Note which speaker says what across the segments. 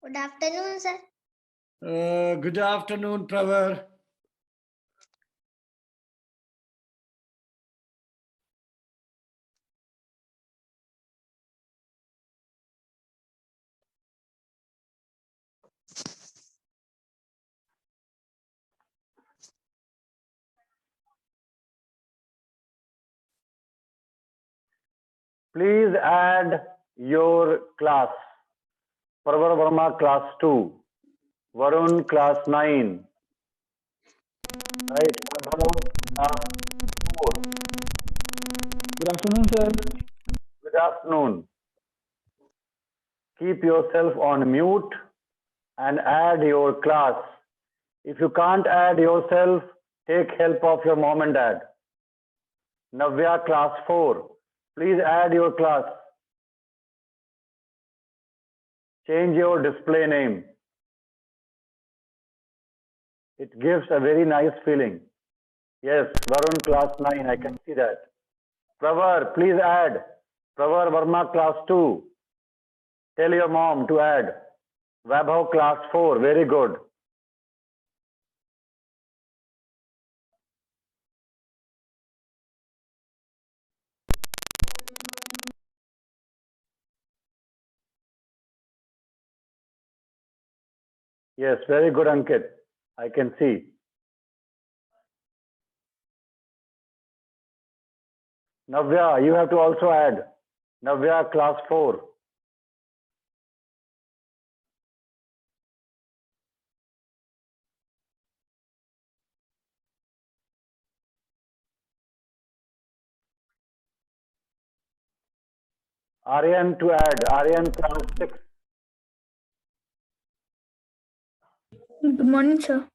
Speaker 1: Good afternoon, sir.
Speaker 2: Good afternoon, Pravar. Please add your class. Pravar Verma, class 2. Varun, class 9. Right? Prabhav, class 4.
Speaker 3: Good afternoon, sir.
Speaker 2: Good afternoon. Keep yourself on mute and add your class. If you can't add yourself, take help of your mom and dad. Navya, class 4. Please add your class. Change your display name. It gives a very nice feeling. Yes, Varun, class 9, I can see that. Pravar, please add. Pravar Verma, class 2. Tell your mom to add. Vaibhav, class 4, very good. Yes, very good, Ankit. I can see. Navya, you have to also add. Navya, class 4. Aryan to add. Aryan, class 6.
Speaker 3: Good morning, sir.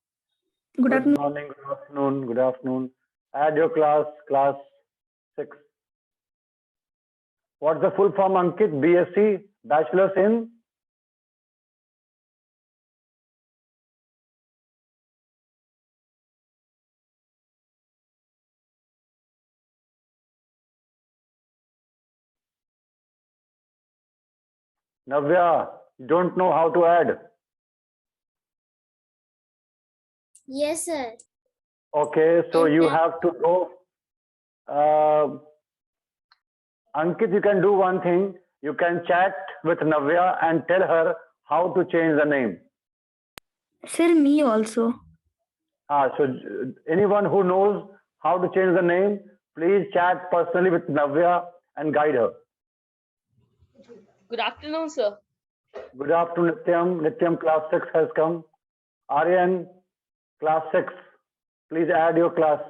Speaker 3: Good afternoon.
Speaker 2: Morning, good afternoon, good afternoon. Add your class, class 6. What's the full form, Ankit? BSc, Bachelor's in? Navya, don't know how to add.
Speaker 1: Yes, sir.
Speaker 2: Okay, so you
Speaker 1: Okay.
Speaker 2: have to go. Ankit, you can do one thing. You can chat with Navya and tell her how to change the name.
Speaker 3: Sir, me also.
Speaker 2: So anyone who knows how to change the name, please chat personally with Navya and guide her.
Speaker 4: Good afternoon, sir.
Speaker 2: Good afternoon, Nityam. Nityam, class 6 has come. Aryan, class 6. Please add your class.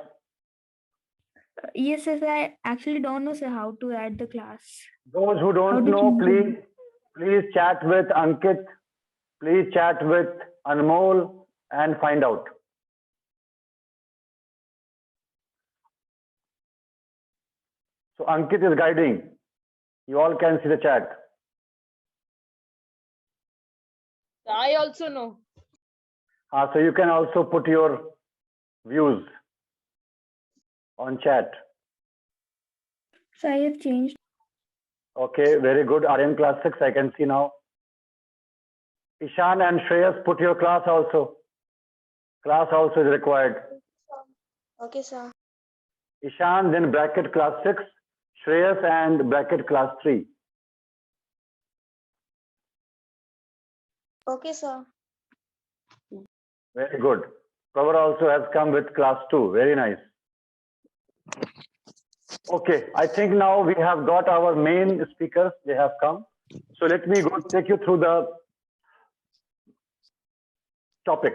Speaker 3: Yes, sir. I actually don't know, sir, how to add the class.
Speaker 2: Those who
Speaker 3: How
Speaker 2: don't
Speaker 3: to
Speaker 2: know,
Speaker 3: change the
Speaker 2: please chat with Ankit. Please chat with Anmol and find out. So Ankit is guiding. You all can see the chat.
Speaker 4: I also know.
Speaker 2: So you can also put your views on chat.
Speaker 3: So I have changed.
Speaker 2: Okay, very good. Aryan, class 6, I can see now. Ishan and Shreyas, put your class also. Class also is required.
Speaker 1: Okay, sir.
Speaker 2: Ishan, then bracket class 6. Shreyas and bracket class 3.
Speaker 1: Okay, sir.
Speaker 2: Very good. Pravar also has come with class 2. Very nice. Okay, I think now we have got our main speakers. They have come. So let me go take you through the topic.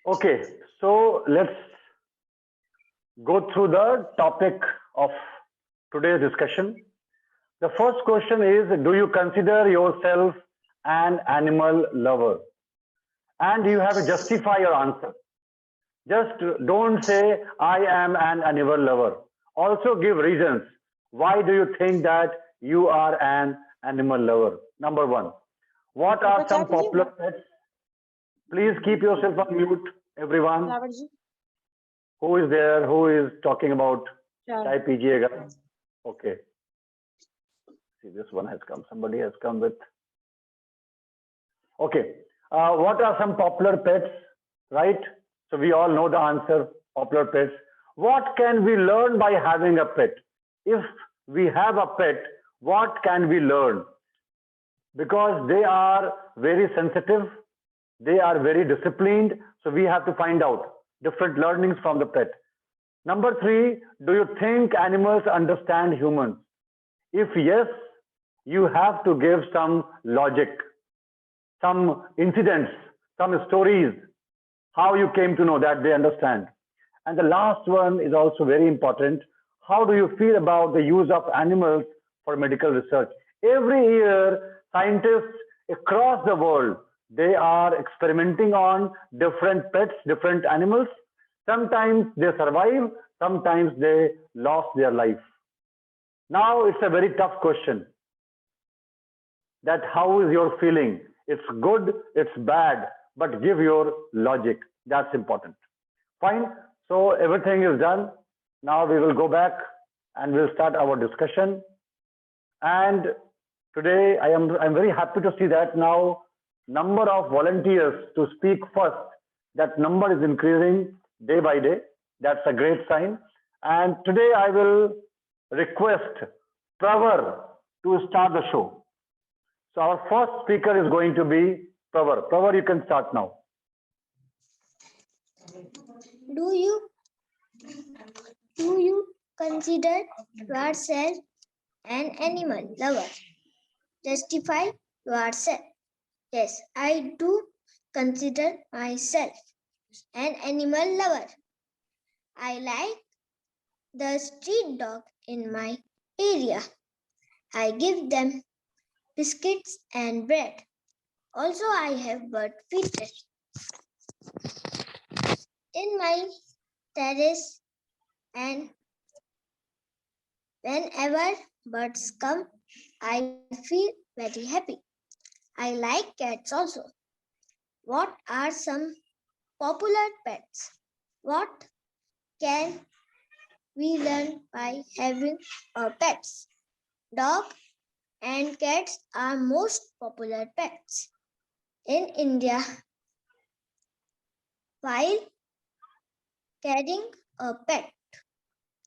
Speaker 2: Okay, so let's go through the topic of today's discussion. The first question is, do you consider yourself an animal lover? And you have to justify your answer. Just don't say, I am an animal lover. Also give reasons. Why do you think that you are an animal lover? Number one. What are some popular pets? Please keep yourself on mute, everyone. Who is there? Who is talking about chai pijiyega? Okay. See, this one has come. Somebody has come with. Okay. What are some popular pets? Right? So we all know the answer. Popular pets. What can we learn by having a pet? If we have a pet, what can we learn? Because they are very sensitive, they are very disciplined, so we have to find out different learnings from the pet. Number three, do you think animals understand humans? If yes, you have to give some logic, some incidents, some stories, how you came to know that they understand. And the last one is also very important. How do you feel about the use of animals for medical research? Every year, scientists across the world, they are experimenting on different pets, different animals. Sometimes they survive, sometimes they lost their life. Now it's a very tough question. That how is your feeling? It's good, it's bad, but give your logic. That's important. Fine. So everything is done. Now we will go back and we'll start our discussion. And today I'm very happy to see that now number of volunteers to speak first, that number is increasing day by day. That's a great sign. And today I will request Pravar to start the show. So our first speaker is going to be Pravar. Pravar, you can start now.
Speaker 1: Do you consider yourself an animal lover? Justify yourself. Yes, I do consider myself an animal lover. I like the street dog in my area. I give them biscuits and bread. Also, I have bird feeders in my terrace, and whenever birds come, I feel very happy. I like cats also. What are some popular pets? What can we learn by having a pets? Dog and cats are most popular pets in India. While carrying a pet,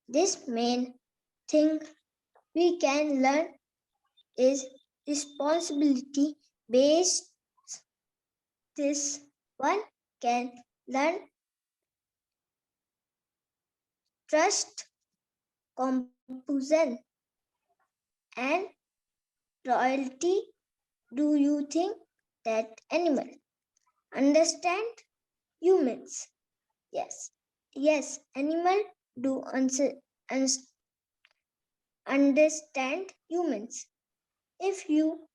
Speaker 1: this main thing we can learn is responsibility based. This one can learn trust, compassion, and loyalty. Do you think that animal understand humans? Yes. Yes, animal do understand humans. If you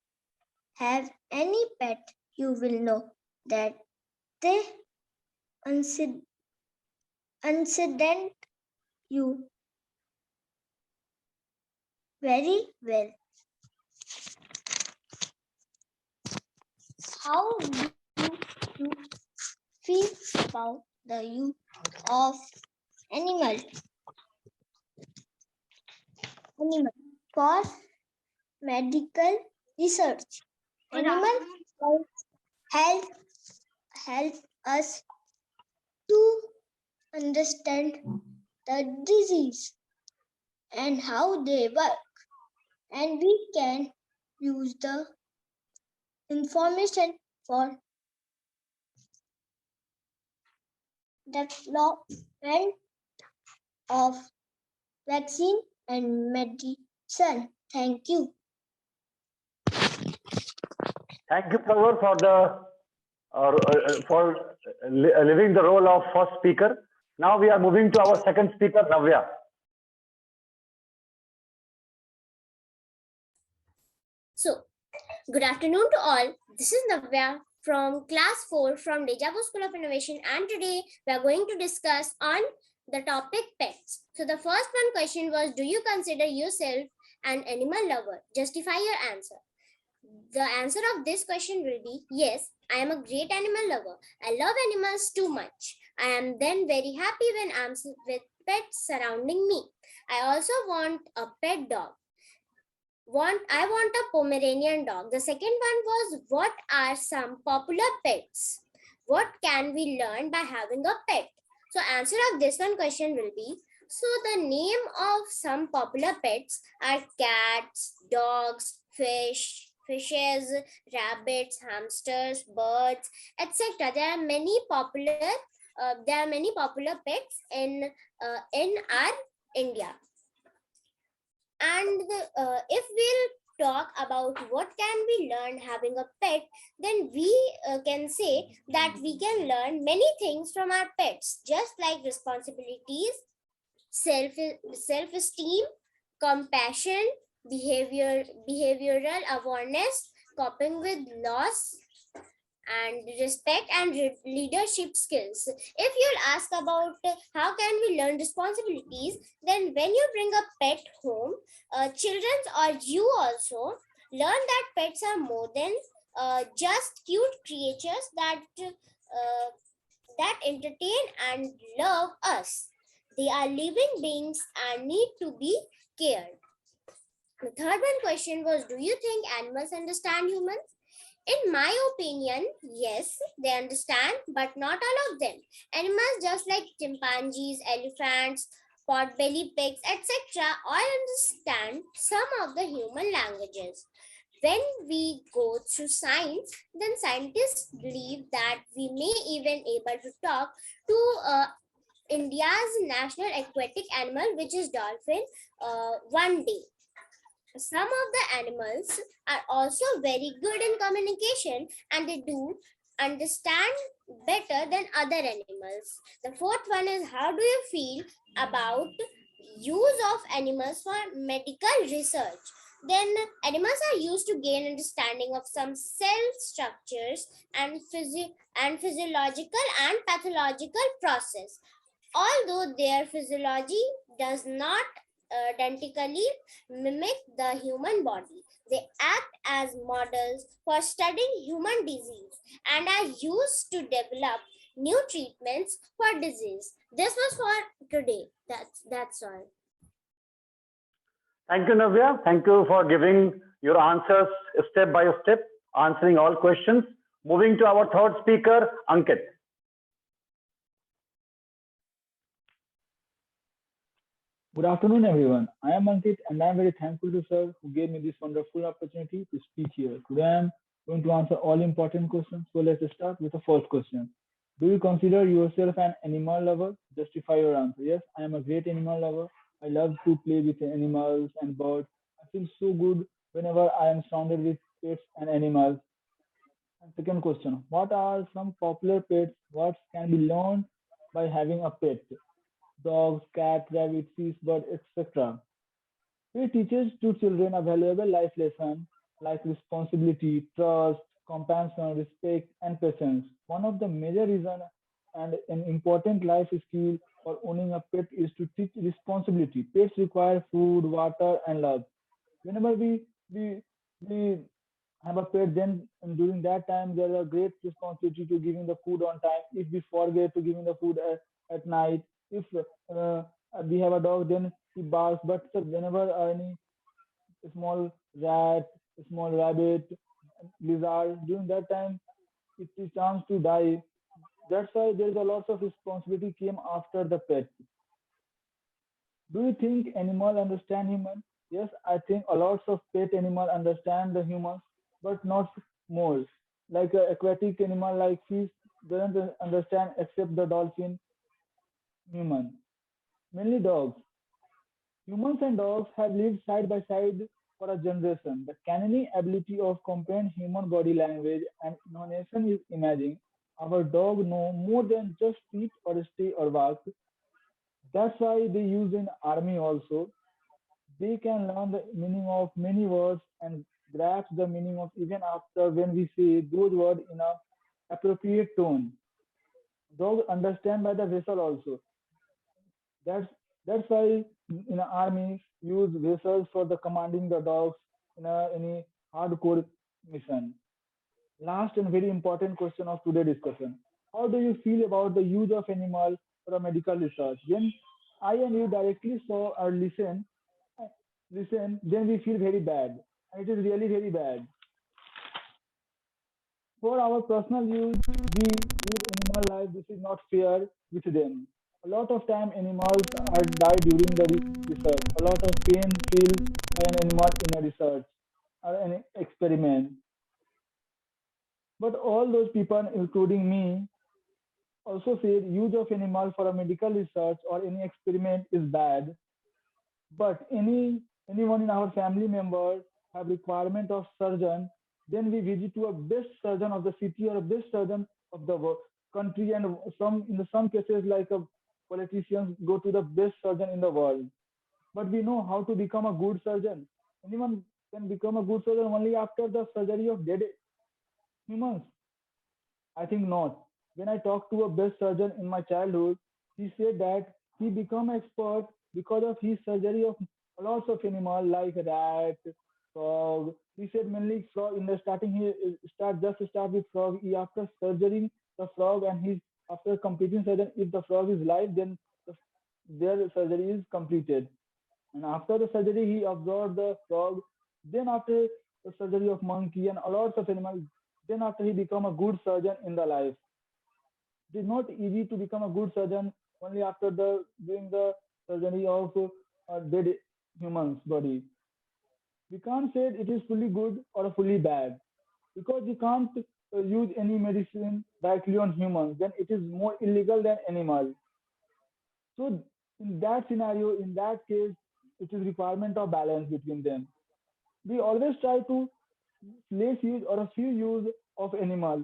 Speaker 1: have any pet, you will know that they understand you very well. How do you feel about the use of animal for medical research? Animal help us to understand the disease and how they work, and we can use the information for development of vaccine and medicine. Thank you.
Speaker 2: Thank you, Pravar, for living the role of first speaker. Now we are moving to our second speaker, Navya.
Speaker 5: So, good afternoon to all. This is Navya from class 4 from Dejavu School of Innovation, and today we are going to discuss on the topic pets. So the first one question was, do you consider yourself an animal lover? Justify your answer. The answer of this question will be yes, I am a great animal lover. I love animals too much. I am then very happy when I'm with pets surrounding me. I also want a pet dog. I want a Pomeranian dog. The second one was, what are some popular pets? What can we learn by having a pet? So answer of this one question will be, so the name of some popular pets are cats, dogs, fishes, rabbits, hamsters, birds, etc. There are many popular pets in our India. And if we'll talk about what can we learn having a pet, then we can say that we can learn many things from our pets, just like responsibilities, self esteem, compassion, behavioral awareness, coping with loss, and respect and leadership skills. If you'll ask about how can we learn responsibilities, then when you bring a pet home, children or you also learn that pets are more than just cute creatures that entertain and love us. They are living beings and need to be cared. The third one question was, do you think animals understand humans? In my opinion, yes, they understand, but not all of them. Animals, just like chimpanzees, elephants, potbelly pigs, etc., all understand some of the human languages. When we go through science, then scientists believe that we may even able to talk to India's national aquatic animal, which is dolphin, one day. Some of the animals are also very good in communication, and they do understand better than other animals. The fourth one is, how do you feel about use of animals for medical research? Then animals are used to gain understanding of some cell structures and physiological and pathological process. Although their physiology does not identically mimic the human body, they act as models for studying human disease and are used to develop new treatments for disease. This was for today. That's all.
Speaker 2: Thank you, Navya. Thank you for giving your answers step by step, answering all questions. Moving to our third speaker, Ankit.
Speaker 6: Good afternoon, everyone. I am Ankit, and I am very thankful to sir who gave me this wonderful opportunity to speak here. Today, I am going to answer all important questions. So let's start with the first question. Do you consider yourself an animal lover? Justify your answer. Yes, I am a great animal lover. I love to play with animals and birds. I feel so good whenever I am surrounded with pets and animals. And second question, what are some popular pets? What can be learned by having a pet? Dogs, cats, rabbits, fish, birds, etc. It teaches to children a valuable life lesson like responsibility, trust, compassion, respect, and patience. One of the major reasons and an important life skill for owning a pet is to teach responsibility. Pets require food, water, and love. Whenever we we have a pet, then during that time there is a great responsibility to giving the food on time. If we forget to giving the food at night, if we have a dog, then he barks. But whenever any small rat, small rabbit, lizard, during that time it is chance to die. That's why there is a lot of responsibility came after the pet. Do you think animal understand human? Yes, I think a lot of pet animal understand the humans, but not more. Like aquatic animal like fish doesn't understand except the dolphin human. Mainly dogs. Humans and dogs have lived side by side for a generation. The canine ability of comprehend human body language and intonation is amazing. Our dog know more than just sit or stay or walk. That's why they use in army also. They can learn the meaning of many words and grasp the meaning of even after when we say those words in a appropriate tone. Dogs understand by the vessel also. That's that's why in the army use vessels for the commanding the dogs in any hardcore mission. Last and very important question of today's discussion. How do you feel about the use of animal for a medical research? When I and you directly saw or listen, then we feel very bad. And it is really very bad. For our personal use, we live animal life. This is not fair with them. A lot of time animals are died during the research. A lot of pain feel an animal in a research or an experiment. But all those people, including me, also said use of animal for a medical research or any experiment is bad. But anyone in our family member have requirement of surgeon, then we visit to a best surgeon of the city or a best surgeon of the country, and some cases like a politicians go to the best surgeon in the world. But we know how to become a good surgeon. Anyone can become a good surgeon only after the surgery of dead humans. I think not. When I talked to a best surgeon in my childhood, he said that he become expert because of his surgery of lots of animal like rat, frog. He said mainly frog. In the starting, he start with frog. He after surgery the frog and he after completing surgery, if the frog is live, then the, their surgery is completed. And after the surgery, he absorbed the frog. Then after the surgery of monkey and a lots of animals, then after he become a good surgeon in the life. It is not easy to become a good surgeon only after the doing the surgery of dead human's body. We can't say it is fully good or fully bad because you can't use any medicine directly on humans. Then it is more illegal than animal. So in that scenario, in that case, it is requirement of balance between them. We always try to less use or a few use of animal.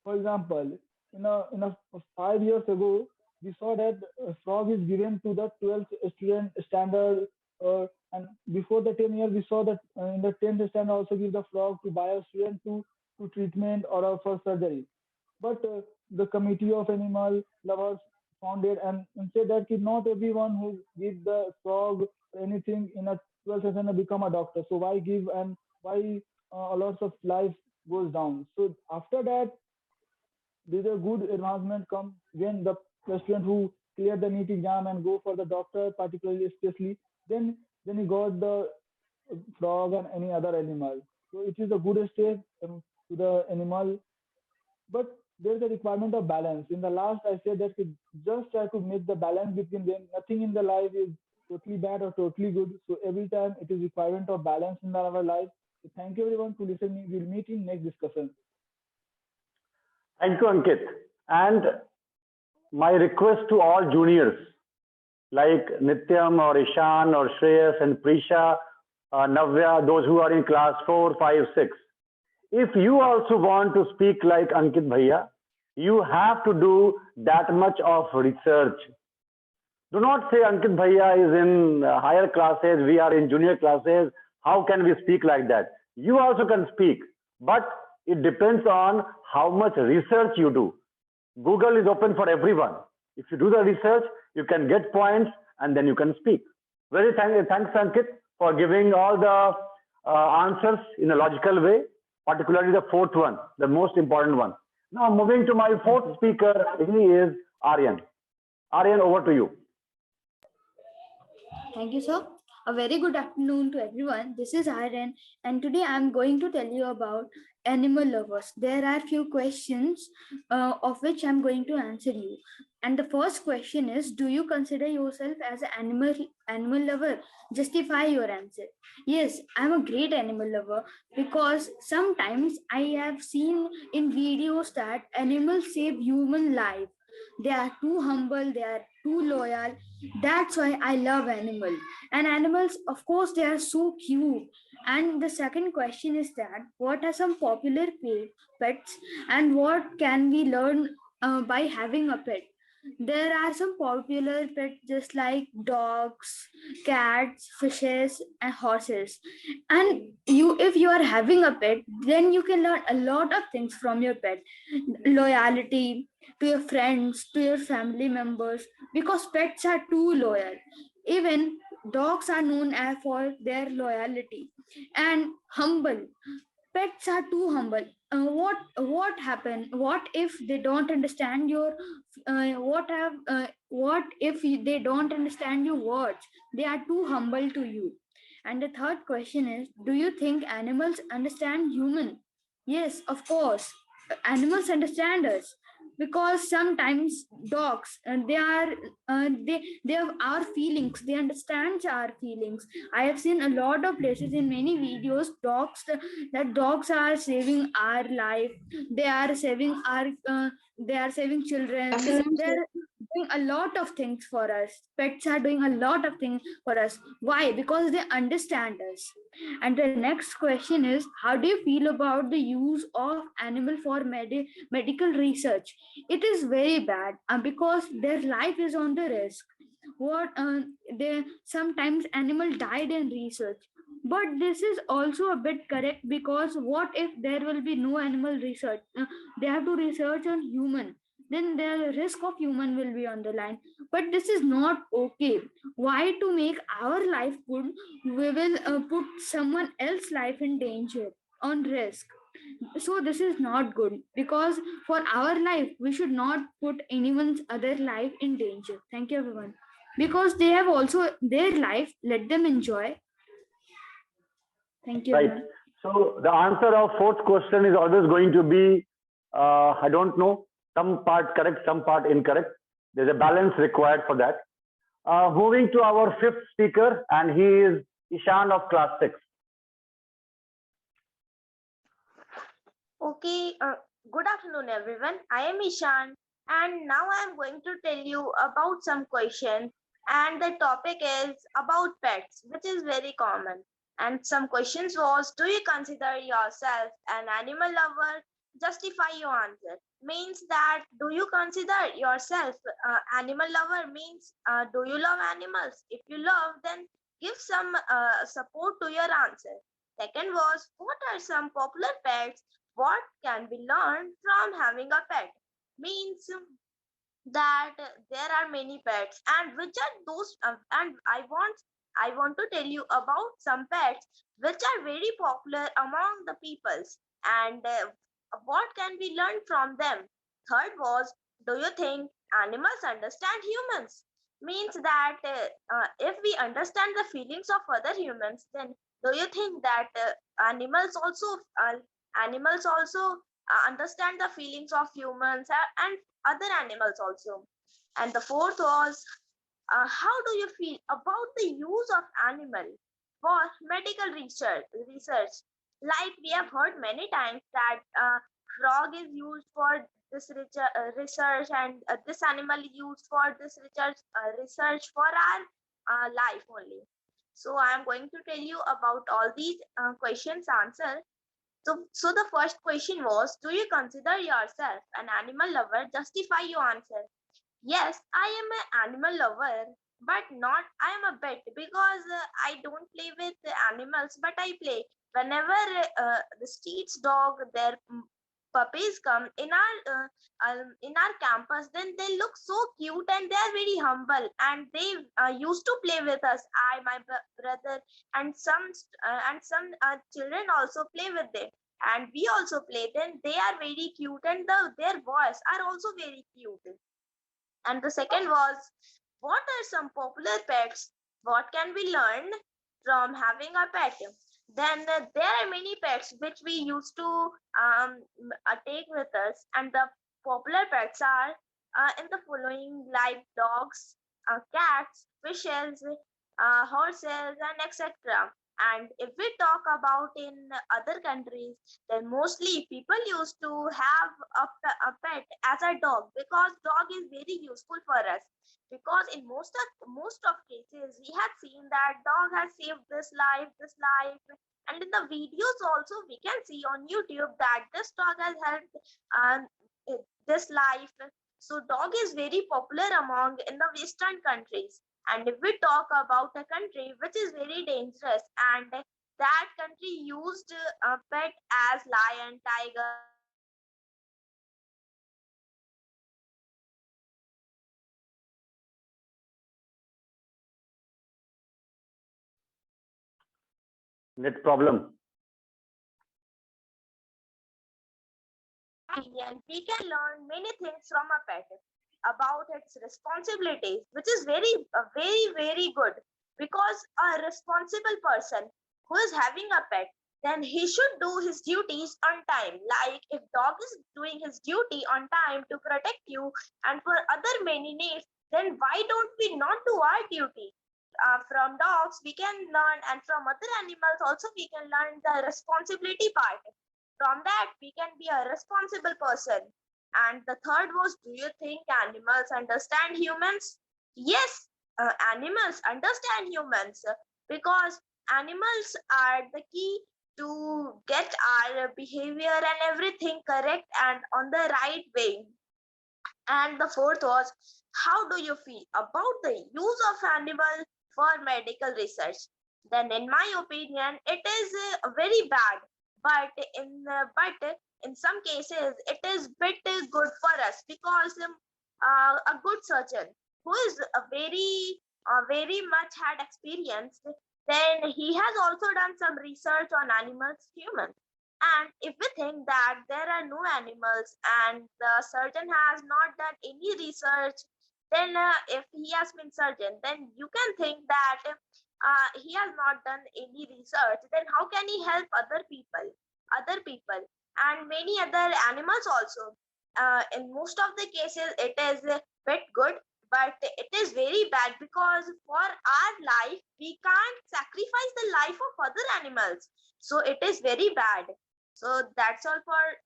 Speaker 6: For example, in a 5 years ago, we saw that frog is given to the 12th student standard, and before the 10 years, we saw that in the 10th standard also give the frog to bio student to treatment or for surgery. But the committee of animal lovers found it and said that not everyone who give the frog anything in a 12th standard become a doctor. So why give and why a lots of life goes down. So after that, there's a good advancement come when the student who clear the NEET exam and go for the doctor, particularly especially, then he got the frog and any other animal. So it is a good step to the animal, but there's a requirement of balance. In the last, I said that we just try to make the balance between them. Nothing in the life is totally bad or totally good. So every time it is requirement of balance in our life. So thank you everyone to listening. We'll meet in next discussion.
Speaker 2: Thank you, Ankit. And my request to all juniors like Nityam or Ishan or Shreyas and Prisha, Navya, those who are in class 4, 5, 6. If you also want to speak like Ankit Bhaiya, you have to do that much of research. Do not say Ankit Bhaiya is in higher classes, we are in junior classes. How can we speak like that? You also can speak, but it depends on how much research you do. Google is open for everyone. If you do the research, you can get points and then you can speak. Thanks, Ankit, for giving all the answers in a logical way, particularly the fourth one, the most important one. Now, moving to my fourth speaker, he is Aryan. Aryan, over to you.
Speaker 3: Thank you, sir. A very good afternoon to everyone. This is Aryan, and today I'm going to tell you about animal lovers. There are few questions of which I'm going to answer you. And the first question is, do you consider yourself as an animal lover? Justify your answer. Yes, I'm a great animal lover because sometimes I have seen in videos that animals save human life. They are too humble, they are too loyal. That's why I love animals. And animals, of course, they are so cute. And the second question is that what are some popular pets and what can we learn by having a pet? There are some popular pets just like dogs, cats, fishes, and horses. And if you are having a pet, then you can learn a lot of things from your pet. Loyalty to your friends, to your family members, because pets are too loyal. Even dogs are known as for their loyalty and humble. Pets are too humble. What happen? What if they don't understand your what if they don't understand your words? They are too humble to you. And the third question is, do you think animals understand human? Yes, of course. Animals understand us, because sometimes dogs they have our feelings. They understand our feelings. I have seen a lot of places in many videos, that dogs are saving our life. They are saving our they are saving children. They're doing a lot of things for us. Pets are doing a lot of things for us. Why? Because they understand us. And the next question is, how do you feel about the use of animal for medical research? It is very bad, because their life is on the risk. What they sometimes animal died in research. But this is also a bit correct, because what if there will be no animal research? They have to research on human. Then the risk of human will be on the line. But this is not okay. Why to make our life good, we will put someone else's life in danger, on risk? So this is not good, because for our life we should not put anyone's other life in danger. Thank you, everyone. Because they have also their life, let them enjoy. Thank you,
Speaker 2: Right.
Speaker 3: everyone.
Speaker 2: So the answer of fourth question is always going to be, I don't know, some part correct, some part incorrect. There's a balance required for that. Moving to our fifth speaker, and he is Ishan of class 6.
Speaker 7: Okay, good afternoon, everyone. I am Ishan, and now I am going to tell you about some questions. And the topic is about pets, which is very common. And some questions was, do you consider yourself an animal lover? Justify your answer. Means that, do you consider yourself animal lover? Means, do you love animals? If you love, then give some support to your answer. Second was, what are some popular pets? What can be learned from having a pet? Means that there are many pets, and which are those and I want to tell you about some pets which are very popular among the peoples, and what can we learn from them. Third was, do you think animals understand humans? Means that if we understand the feelings of other humans, then do you think that animals also uh, animals also understand the feelings of humans and other animals also? And the fourth was, how do you feel about the use of animal for medical research? Like we have heard many times that frog is used for this research, and this animal is used for this research for our life only. So I am going to tell you about all these questions answer. So the first question was, do you consider yourself an animal lover? Justify your answer. Yes, I am an animal lover, but not I am a pet, because I don't play with the animals, but I play whenever the streets dog, their puppies come in our campus. Then they look so cute and they are very humble, and they used to play with us. I, my brother, and some children also play with them, and we also play. Then they are very cute, and their voice are also very cute. And the second was, what are some popular pets? What can we learn from having a pet? Then there are many pets which we used to take with us, and the popular pets are in the following, like dogs, cats, fishes, horses, and etc. And if we talk about in other countries, then mostly people used to have a pet as a dog, because dog is very useful for us. Because in most of cases, we have seen that dog has saved this life, and in the videos also we can see on YouTube that this dog has helped this life. So dog is very popular among in the Western countries. And if we talk about a country which is very dangerous, and that country used a pet as lion, tiger,
Speaker 2: Net problem.
Speaker 7: opinion, we can learn many things from a pet about its responsibilities, which is very good, because a responsible person who is having a pet, then he should do his duties on time. Like if dog is doing his duty on time to protect you and for other many needs, then why don't we not do our duty? From dogs we can learn, and from other animals also we can learn the responsibility part. From that we can be a responsible person. And the third was, do you think animals understand humans? Yes, animals understand humans, because animals are the key to get our behavior and everything correct and on the right way. And the fourth was, how do you feel about the use of animal for medical research? Then, in my opinion, it is very bad. But in some cases, it is bit good for us, because a good surgeon who is very much had experience, then he has also done some research on animals, humans. And if we think that there are no animals and the surgeon has not done any research, then if he has been surgeon, then you can think that he has not done any research, then how can he help other people and many other animals also? In most of the cases, it is a bit good, but it is very bad, because for our life, we can't sacrifice the life of other animals. So it is very bad. So that's all for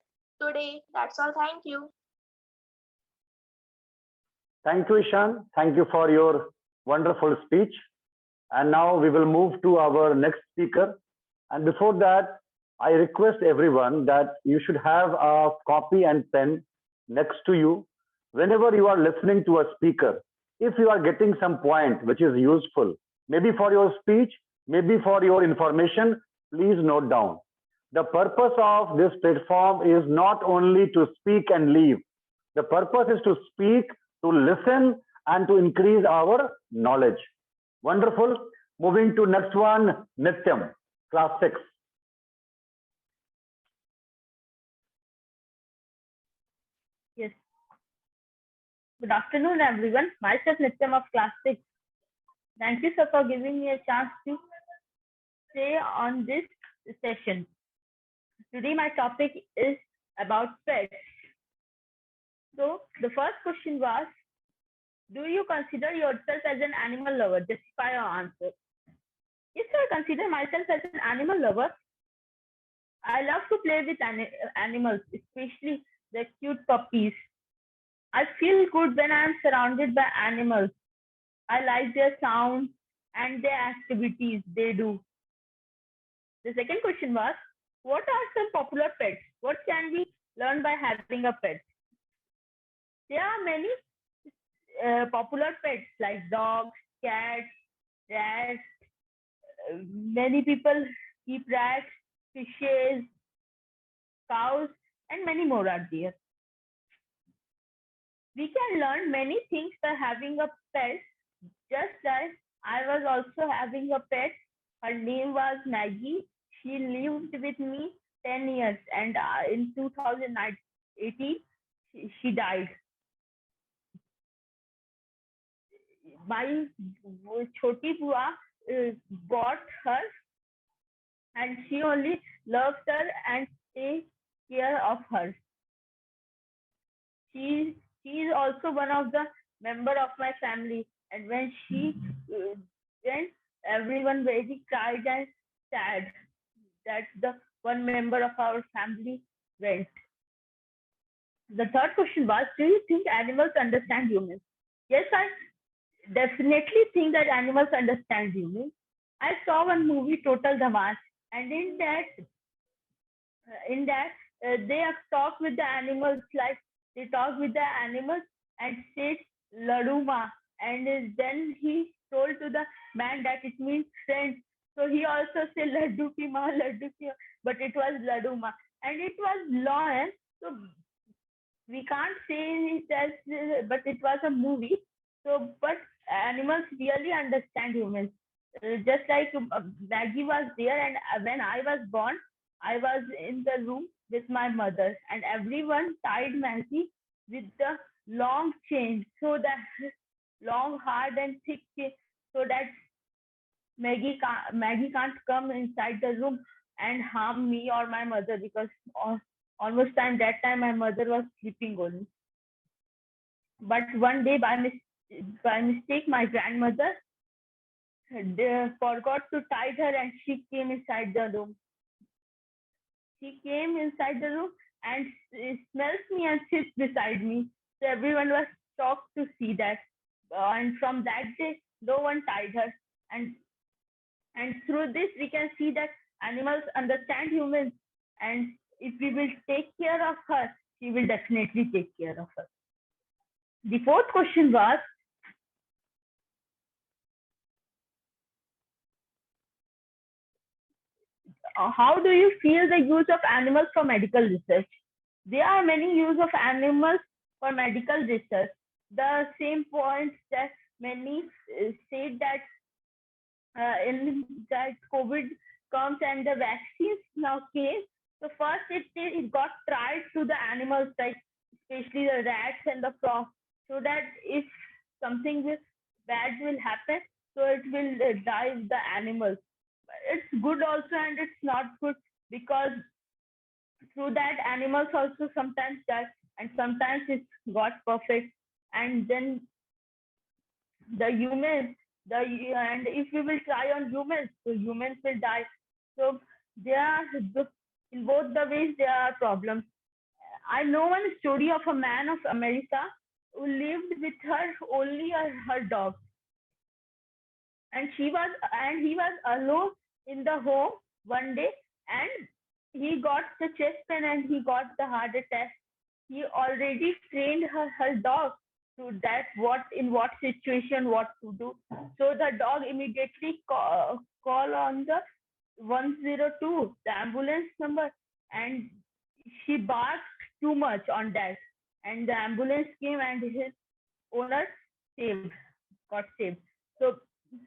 Speaker 7: today. That's all. Thank you.
Speaker 2: Thank you, Ishan. Thank you for your wonderful speech. And now we will move to our next speaker. And before that, I request everyone that you should have a copy and pen next to you whenever you are listening to a speaker. If you are getting some point which is useful, maybe for your speech, maybe for your information, please note down. The purpose of this platform is not only to speak and leave. The purpose is to speak, to listen, and to increase our knowledge. Wonderful. Moving to next one, Nityam, class 6.
Speaker 8: Yes. Good afternoon, everyone. Myself, Nityam of class 6. Thank you, sir, for giving me a chance to say on this session. Today, my topic is about pets. So, the first question was, do you consider yourself as an animal lover? Justify your answer. Yes, sir, I consider myself as an animal lover. I love to play with animals, especially the cute puppies. I feel good when I am surrounded by animals. I like their sounds and their activities they do. The second question was, what are some popular pets? What can we learn by having a pet? There are many popular pets like dogs, cats, rats. Many people keep rats, fishes, cows, and many more are there. We can learn many things by having a pet. Just as I was also having a pet. Her name was Maggie. She lived with me 10 years, and in 2018, she died. My choti bua bought her, and she only loves her and takes care of her. She is also one of the member of my family, and when she went, everyone very cried and sad that the one member of our family went. The third question was, do you think animals understand humans? Yes, I definitely think that animals understand humans. I saw one movie, Total Dhamas, and in that they have talked with the animals, like they talk with the animals and said Laduma. And then he told to the man that it means friend. So he also said Laddu ki ma, but it was Laduma. And it was long, so we can't say it as, but it was a movie. So, but animals really understand humans. Just like Maggie was there, and when I was born, I was in the room with my mother, and everyone tied Maggie with the long chain, so that long, hard, and thick chain, so that Maggie can't come inside the room and harm me or my mother, because almost time that time my mother was sleeping only. But one day by mistake my grandmother forgot to tie her, and she came inside the room. She came inside the room and smells me and sits beside me. So everyone was shocked to see that. And from that day, no one tied her. And through this, we can see that animals understand humans. And if we will take care of her, she will definitely take care of us. The fourth question was, how do you feel the use of animals for medical research? There are many use of animals for medical research. The same points that many said that in that COVID comes and the vaccines now came. So first it got tried to the animals, like especially the rats and the frogs, so that if something bad will happen, so it will drive the animals. It's good also and it's not good, because through that animals also sometimes die and sometimes it's got perfect. And then the humans, and if we will try on humans, so humans will die. So there are, in both the ways there are problems. I know one story of a man of America who lived with her dog, and he was alone in the home one day, and he got the chest pain and he got the heart attack. He already trained her dog to that in what situation what to do. So the dog immediately call on the 102, the ambulance number, and she barked too much on that, and the ambulance came and his owner got saved. So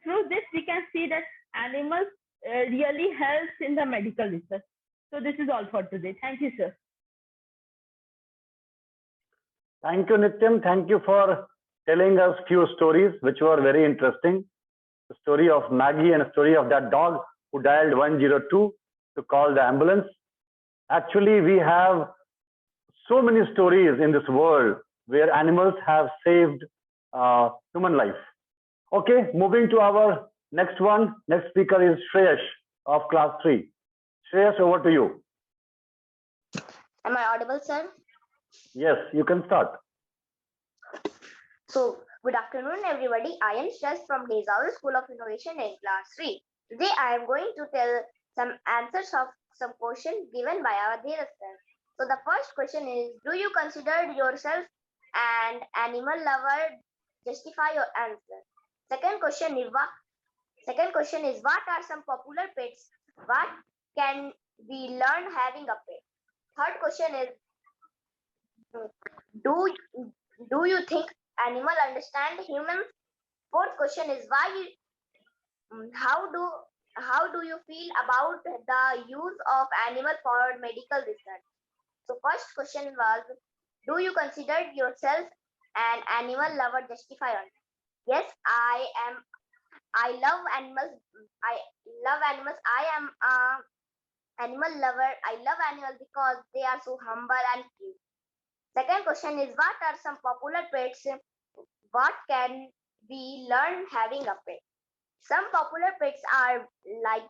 Speaker 8: through this we can see that animals really helps in the medical research. So this is all for today. Thank you, sir.
Speaker 2: Thank you, Nityam. Thank you for telling us few stories which were very interesting. The story of Maggie and a story of that dog who dialed 102 to call the ambulance. Actually, we have so many stories in this world where animals have saved human life. Okay, moving to our next one. Next speaker is Shreyash of class 3. Shreyash, over to you.
Speaker 7: Am I audible, sir?
Speaker 2: Yes, you can start.
Speaker 7: So, good afternoon, everybody. I am Shreyash from Desaul School of Innovation in class 3. Today, I am going to tell some answers of some questions given by our dear sir. So, the first question is, do you consider yourself an animal lover? Justify your answer. Second question is, what are some popular pets? What can we learn having a pet? Third question is, do you think animal understand humans? Fourth question is, how do you feel about the use of animal for medical research? So first question was, do you consider yourself an animal lover? Justify on. Yes, I am. I love animals. I love animals. I am animal lover. I love animals because they are so humble and cute. Second question is, what are some popular pets? What can we learn having a pet? Some popular pets are like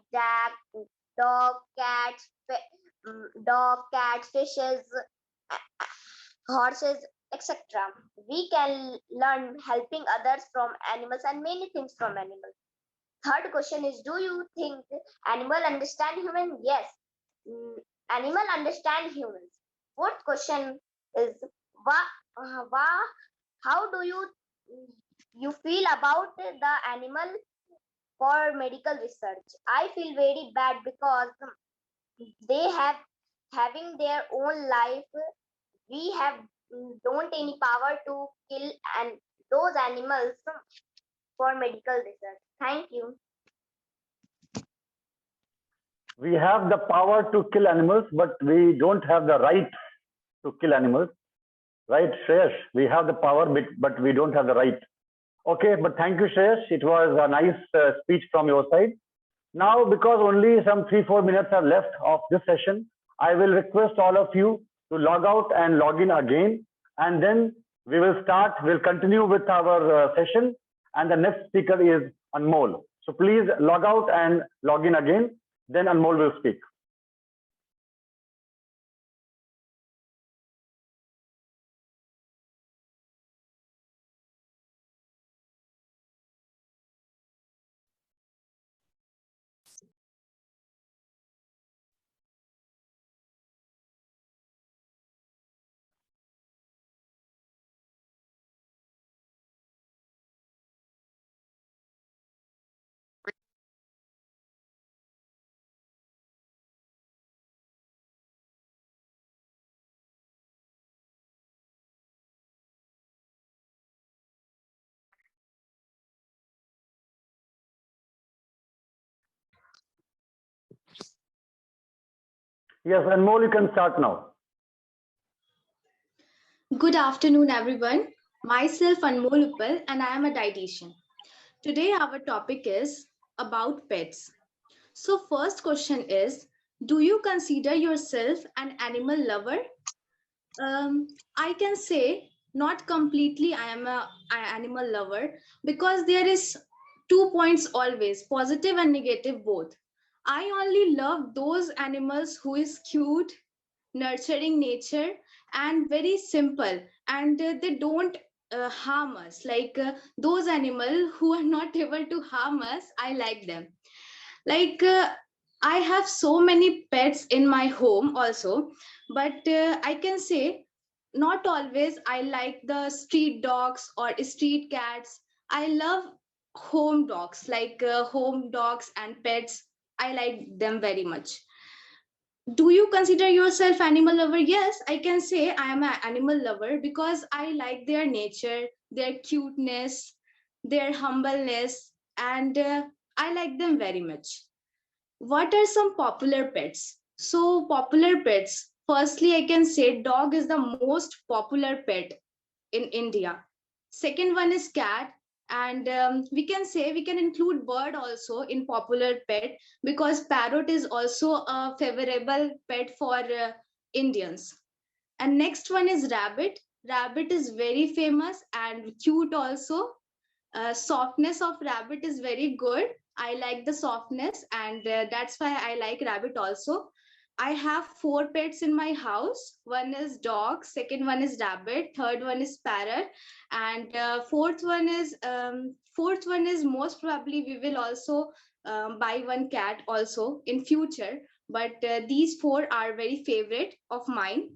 Speaker 7: dog, cats, fishes, horses, etc. We can learn helping others from animals and many things from animals. Third question is, do you think animal understand human? Yes, animal understand humans. Fourth question is, how do you feel about the animal for medical research? I feel very bad because they have having their own life. We have don't any power to kill and those animals for medical research. Thank you.
Speaker 2: We have the power to kill animals, but we don't have the right to kill animals. Right, Shreyash? We have the power, but we don't have the right. Okay, but thank you, Shreyash. It was a nice speech from your side. Now, because only some 3-4 minutes are left of this session, I will request all of you to log out and log in again. And then we'll continue with our session. And the next speaker is Anmol. So please log out and log in again. Then Anmol will speak. Yes, Anmol, you can start now.
Speaker 9: Good afternoon, everyone. Myself Anmol Uppal, and I am a dietitian. Today, our topic is about pets. So, first question is, do you consider yourself an animal lover? I can say not completely. I am an animal lover because there is 2 points always, positive and negative both. I only love those animals who is cute, nurturing nature, and very simple, and they don't harm us. Like those animals who are not able to harm us, I like them. Like I have so many pets in my home also, but I can say not always I like the street dogs or street cats. I love home dogs, like home dogs and pets. I like them very much. Do you consider yourself animal lover? Yes, I can say I am an animal lover because I like their nature, their cuteness, their humbleness, and I like them very much. What are some popular pets? So popular pets, firstly I can say dog is the most popular pet in India. Second one is cat, and we can say we can include bird also in popular pet because parrot is also a favorable pet for Indians. And next one is rabbit. Rabbit is very famous and cute also. Softness of rabbit is very good. I like the softness, and that's why I like rabbit also. I have 4 pets in my house. One is dog, second one is rabbit, third one is parrot, and fourth one is most probably we will also buy one cat also in future. But these four are very favorite of mine.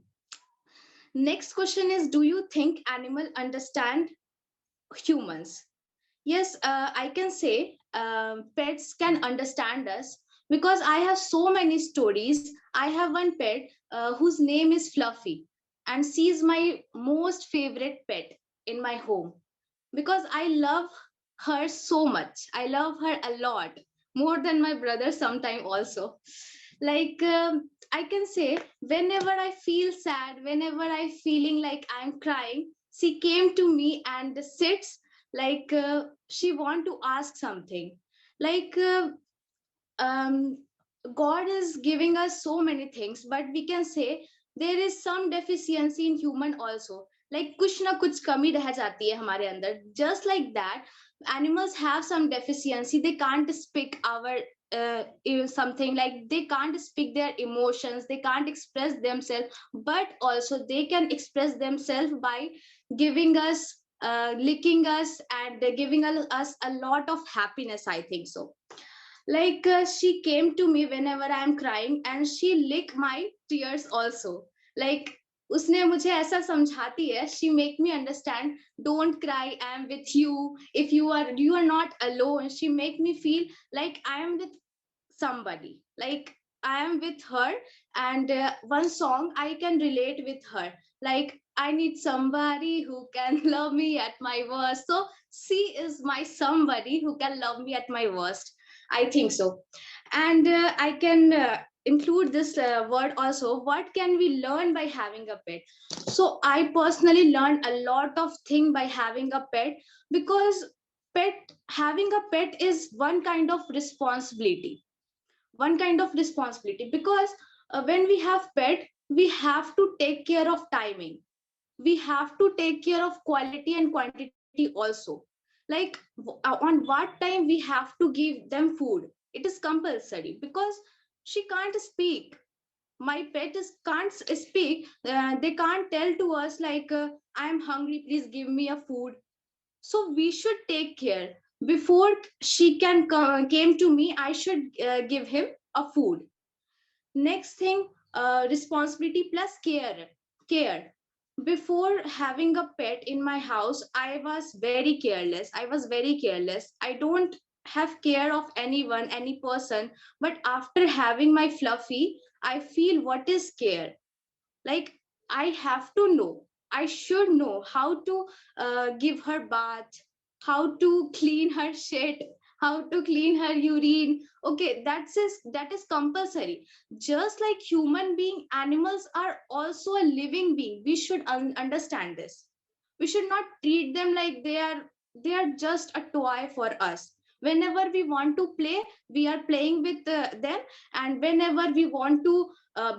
Speaker 9: Next question is, do you think animal understand humans? Yes, I can say pets can understand us because I have so many stories. I have one pet whose name is Fluffy, and she is my most favorite pet in my home because I love her so much. I love her a lot, more than my brother sometime also. Like I can say whenever I feel sad, whenever I feeling like I'm crying, she came to me and sits like she want to ask something. Like um, God is giving us so many things, but we can say there is some deficiency in human also. Like कुछ ना कुछ कमी रह जाती है हमारे अंदर. Just like that, animals have some deficiency. They can't speak our something, like they can't speak their emotions. They can't express themselves, but also they can express themselves by giving us, licking us, and giving us a lot of happiness. I think so. Like she came to me whenever I'm crying and she licked my tears also. Like उसने मुझे ऐसा समझाती है, she make me understand, don't cry, I am with you, if you are not alone. She make me feel like I am with somebody, like I am with her. And one song I can relate with her, like I need somebody who can love me at my worst. So she is my somebody who can love me at my worst, I think so. And I can include this word also, what can we learn by having a pet? So I personally learned a lot of things by having a pet, because pet having a pet is one kind of responsibility, because when we have pet, we have to take care of timing, we have to take care of quality and quantity also. Like on what time we have to give them food, it is compulsory, because she can't speak. My pet is can't speak. They can't tell to us like I am hungry, please give me a food. So we should take care. Before she can came to me, I should give him a food. Next thing, responsibility plus care. Before having a pet in my house, I was very careless. I don't have care of anyone, any person. But after having my Fluffy, I feel what is care. Like I have to know, I should know how to give her bath, how to clean her shit, how to clean her urine. Okay, that is compulsory. Just like human being, animals are also a living being. We should understand this. We should not treat them like they are just a toy for us. Whenever we want to play, we are playing with them. And whenever we want to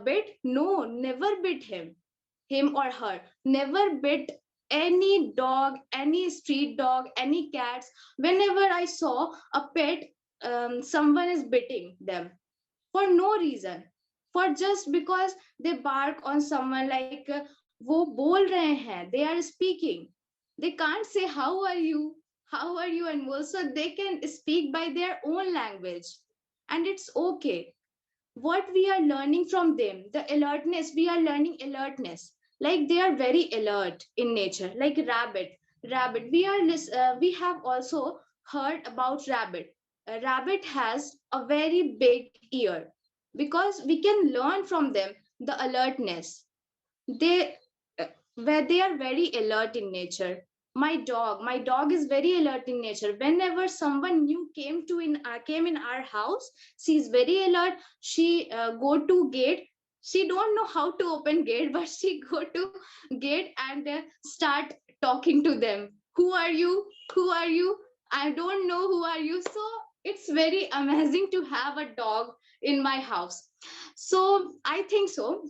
Speaker 9: bit, no, never bit him or her. Never bit any dog, any street dog, any cats. Whenever I saw a pet, someone is biting them for no reason, for just because they bark on someone, like वो बोल रहे हैं, they are speaking. They can't say how are you, and also they can speak by their own language, and it's okay. What we are learning from them, the alertness, we are learning alertness. Like they are very alert in nature. Like rabbit, we have also heard about rabbit. A rabbit has a very big ear, because we can learn from them the alertness. They where they are very alert in nature. My dog is very alert in nature. Whenever someone new came in our house, she is very alert. She go to gate. She don't know how to open gate, but she go to gate and start talking to them. Who are you? Who are you? I don't know who are you. So it's very amazing to have a dog in my house. So I think so.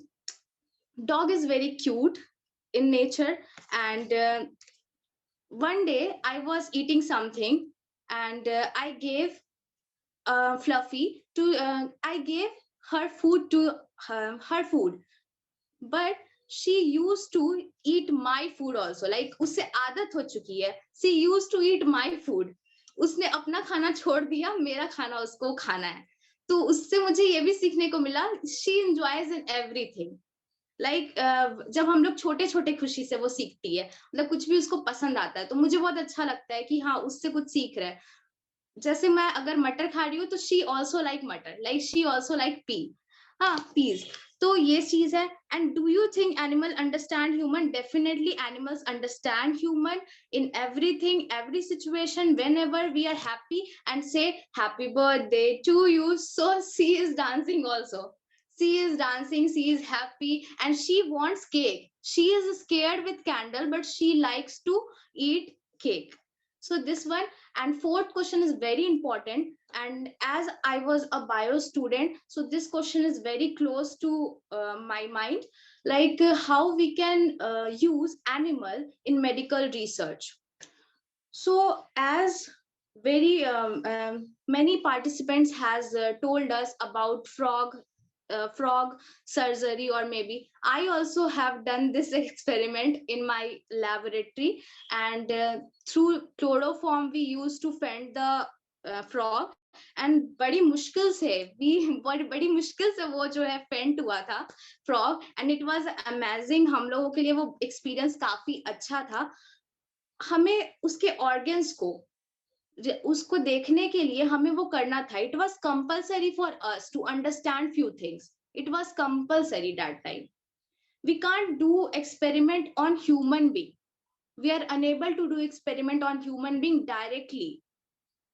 Speaker 9: Dog is very cute in nature. And one day I was eating something, and I gave Fluffy to I gave her food to her food, but she used to eat my food also. Like उससे आदत हो चुकी है. She used to eat my food. उसने अपना खाना छोड़ दिया, मेरा खाना उसको खाना है. तो उससे मुझे ये भी सीखने को मिला, she enjoys in everything. Like जब हम लोग छोटे छोटे खुशी से वो सीखती है, मतलब कुछ भी उसको पसंद आता है, तो मुझे बहुत अच्छा लगता है कि हाँ उससे कुछ सीख रहा है. जैसे मैं अगर मटर खा रही हूँ, तो शी ऑल्सो लाइक मटर, like she also like P. हाँ, पीज. तो ये चीज है. And do you think animal understand human? Definitely animals understand human in everything, every situation. whenever we are happy and say happy birthday to you, so she is dancing also. She is dancing, she is happy, and she wants cake. She is scared with candle, but she likes to eat cake. So this one. And fourth question is very important. And as I was a bio student, so this question is very close to my mind. Like how we can use animal in medical research. So as very many participants has told us about frog surgery, or maybe I also have done this experiment in my laboratory. And through chloroform we used to fend the frog, and बड़ी मुश्किल से बड़ी मुश्किल से वो जो है फेंट हुआ था frog, and it was amazing. हम लोगों के लिए वो experience काफी अच्छा था. हमें उसके organs को उसको देखने के लिए हमें वो करना था. It was compulsory for us to understand few things. It was compulsory that time. We can't do experiment on human being. We are unable to do experiment on human being directly.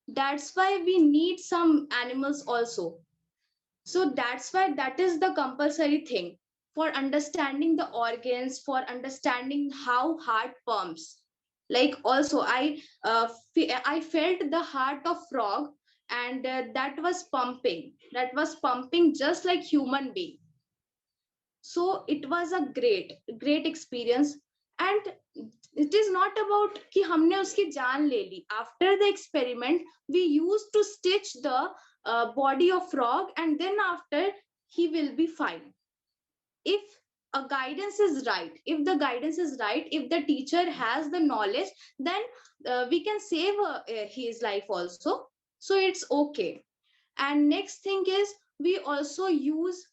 Speaker 9: That's why we need some animals also. So that's why that is the compulsory thing for understanding the organs, for understanding how heart pumps. Like also I felt the heart of frog, and that was pumping just like human being. So it was a great experience. And it is not about कि हमने उसकी जान ले ली. After the experiment we used to stitch the body of frog, and then after he will be fine. If a guidance is right, if the guidance is right, if the teacher has the knowledge, then we can save his life also. So it's okay. And next thing is, we also use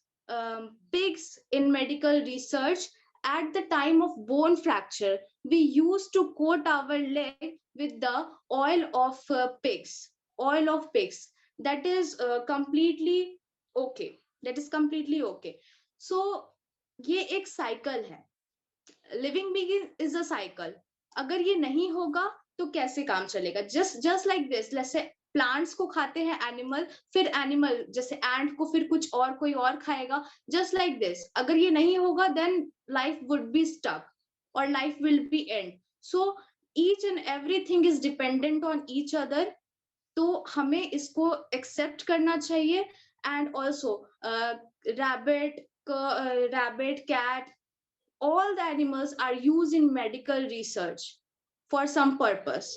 Speaker 9: pigs in medical research. At the time of bone fracture, we used to coat our leg with the oil of pigs. That is completely okay. So ये एक cycle है. Living being is a cycle. अगर ये नहीं होगा तो कैसे काम चलेगा? Just like this. जैसे प्लांट्स को खाते हैं एनिमल, फिर एनिमल जैसे एंट को फिर कुछ और कोई और खाएगा. Just like this. अगर ये नहीं होगा then life would be stuck और life will be end. So each and everything is dependent on each other. तो हमें इसको एक्सेप्ट करना चाहिए. And also rabbit, cat, all the animals are used in medical research for some purpose.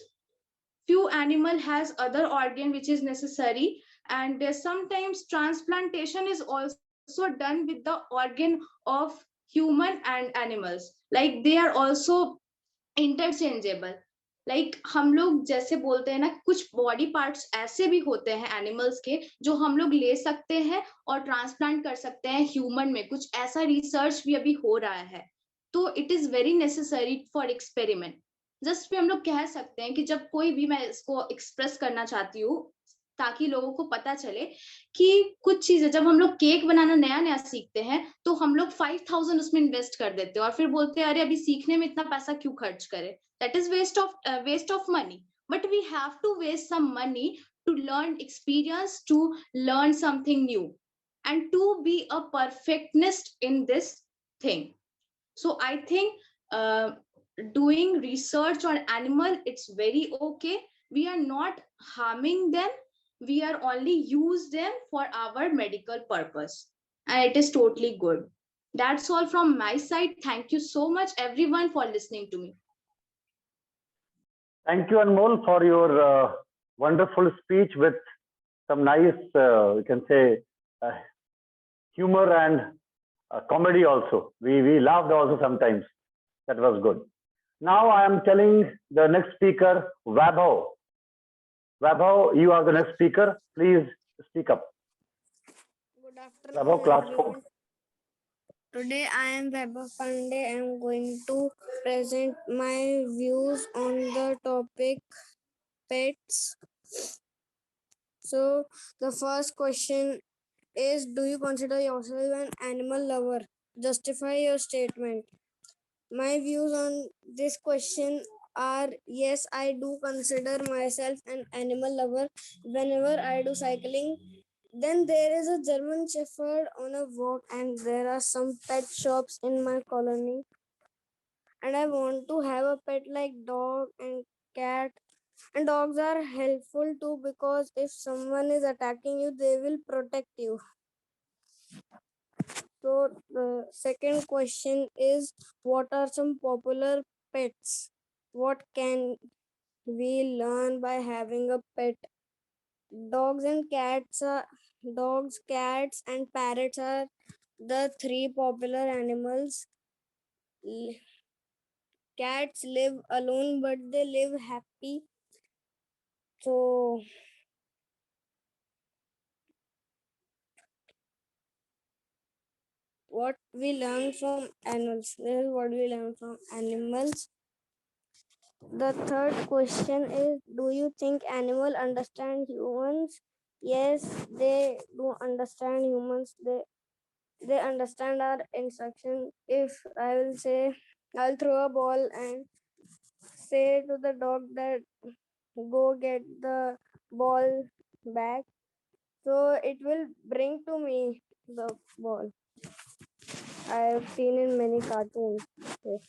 Speaker 9: Few animal has other organ which is necessary, and sometimes transplantation is also done with the organ of human and animals. Like they are also interchangeable. Like हम लोग जैसे बोलते हैं ना, कुछ body parts ऐसे भी होते हैं एनिमल्स के जो हम लोग ले सकते हैं और ट्रांसप्लांट कर सकते हैं ह्यूमन में. कुछ ऐसा रिसर्च भी अभी हो रहा है. तो it is very necessary for experiment. Just भी हम लोग कह सकते हैं कि जब कोई भी, मैं इसको एक्सप्रेस करना चाहती हूँ ताकि लोगों को पता चले कि कुछ चीजें, जब हम लोग केक बनाना नया नया सीखते हैं तो हम लोग 5000 उसमें इन्वेस्ट कर देते हैं और फिर बोलते हैं अरे अभी सीखने में इतना पैसा क्यों खर्च करें. That is waste of money. But we have to waste some money to learn experience, to learn something new, and to be a perfectionist in this thing. So I think doing research on animal, it's very okay. We are not harming them. We are only use them for our medical purpose, and it is totally good. That's all from my side. Thank you so much everyone for listening to me.
Speaker 2: Thank you, Anmol, for your wonderful speech with some nice, we can say, humor and comedy also. We laughed also sometimes. That was good. Now I am telling the next speaker, Vaibhav. Vaibhav, you are the next speaker. Please speak up.
Speaker 1: Good afternoon,
Speaker 2: Vaibhav, class 4.
Speaker 1: everyone. Today I am Vaibhav Pandey. I am going to present my views on the topic pets. So the first question is, do you consider yourself an animal lover? Justify your statement. My views on this question are, yes, I do consider myself an animal lover. Whenever I do cycling, then there is a German Shepherd on a walk, and there are some pet shops in my colony. And I want to have a pet like dog and cat. And dogs are helpful too, because if someone is attacking you, they will protect you. So the second question is, what are some popular pets? What can we learn by having a pet? Dogs, cats, and parrots are the three popular animals. Cats live alone, but they live happy. So what we learn from animals. This is what we learn from animals. The third question is, do you think animals understand humans? Yes, they do understand humans. They understand our instruction. If I will say, I'll throw a ball and say to the dog that go get the ball back, so it will bring to me the ball. I have seen in many cartoons. Yes.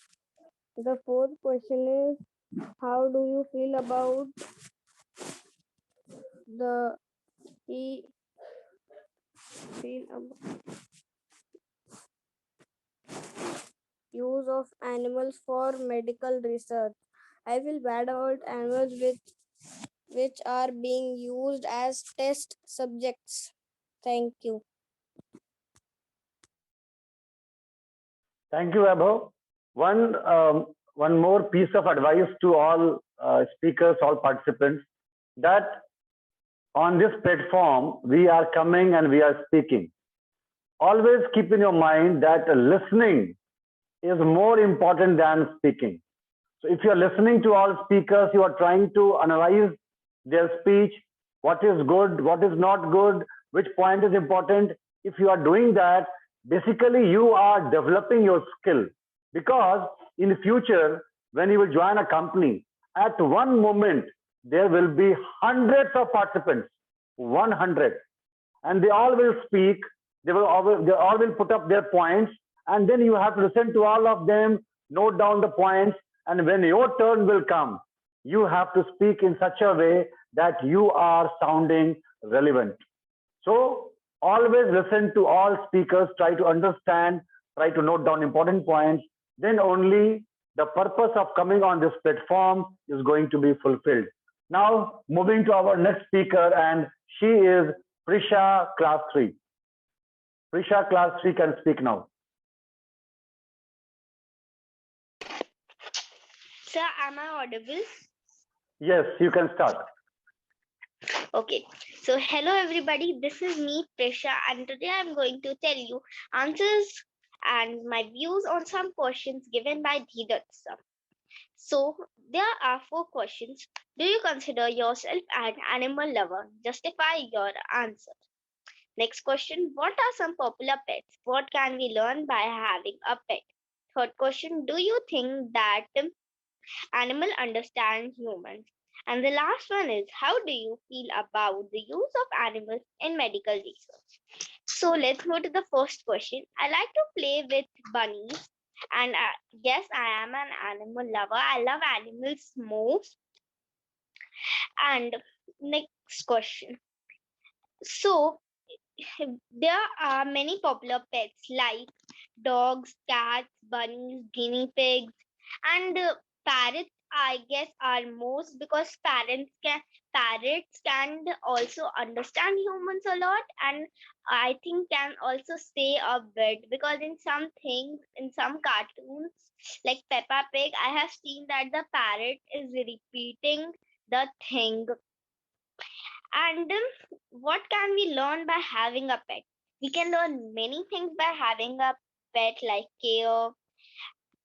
Speaker 1: The fourth question is, how do you feel about the e feel about use of animals for medical research? I feel bad about animals which are being used as test subjects. Thank you.
Speaker 2: Thank you, Abho. One more piece of advice to all speakers, all participants, that on this platform, we are coming and we are speaking. Always keep in your mind that listening is more important than speaking. So if you're listening to all speakers, you are trying to analyze their speech, what is good, what is not good, which point is important. If you are doing that, basically you are developing your skill, because in the future, when you will join a company, at one moment, there will be hundreds of participants, 100, and they all will speak. They all will put up their points, and then you have to listen to all of them, note down the points, and when your turn will come, you have to speak in such a way that you are sounding relevant. So always listen to all speakers, try to understand, try to note down important points. Then only the purpose of coming on this platform is going to be fulfilled. Now, moving to our next speaker, and she is Prisha, class 3. Prisha, class 3 can speak now.
Speaker 5: Sir, am I audible?
Speaker 2: Yes, you can start.
Speaker 5: Okay, so hello everybody, this is me Prisha, and today I'm going to tell you answers and my views on some questions given by Dheerat sir. So there are 4 questions. Do you consider yourself an animal lover? Justify your answer. Next question, what are some popular pets? What can we learn by having a pet? Third question, do you think that animal understand humans? And the last one is, how do you feel about the use of animals in medical research? So let's go to the first question. I like to play with bunnies, and yes, I am an animal lover. I love animals most. And next question. So there are many popular pets like dogs, cats, bunnies, guinea pigs, and parrots. I guess are most, because parrots can also understand humans a lot, and I think can also say a bit, because in some things, in some cartoons like Peppa Pig, I have seen that the parrot is repeating the thing. And what can we learn by having a pet? We can learn many things by having a pet, like care,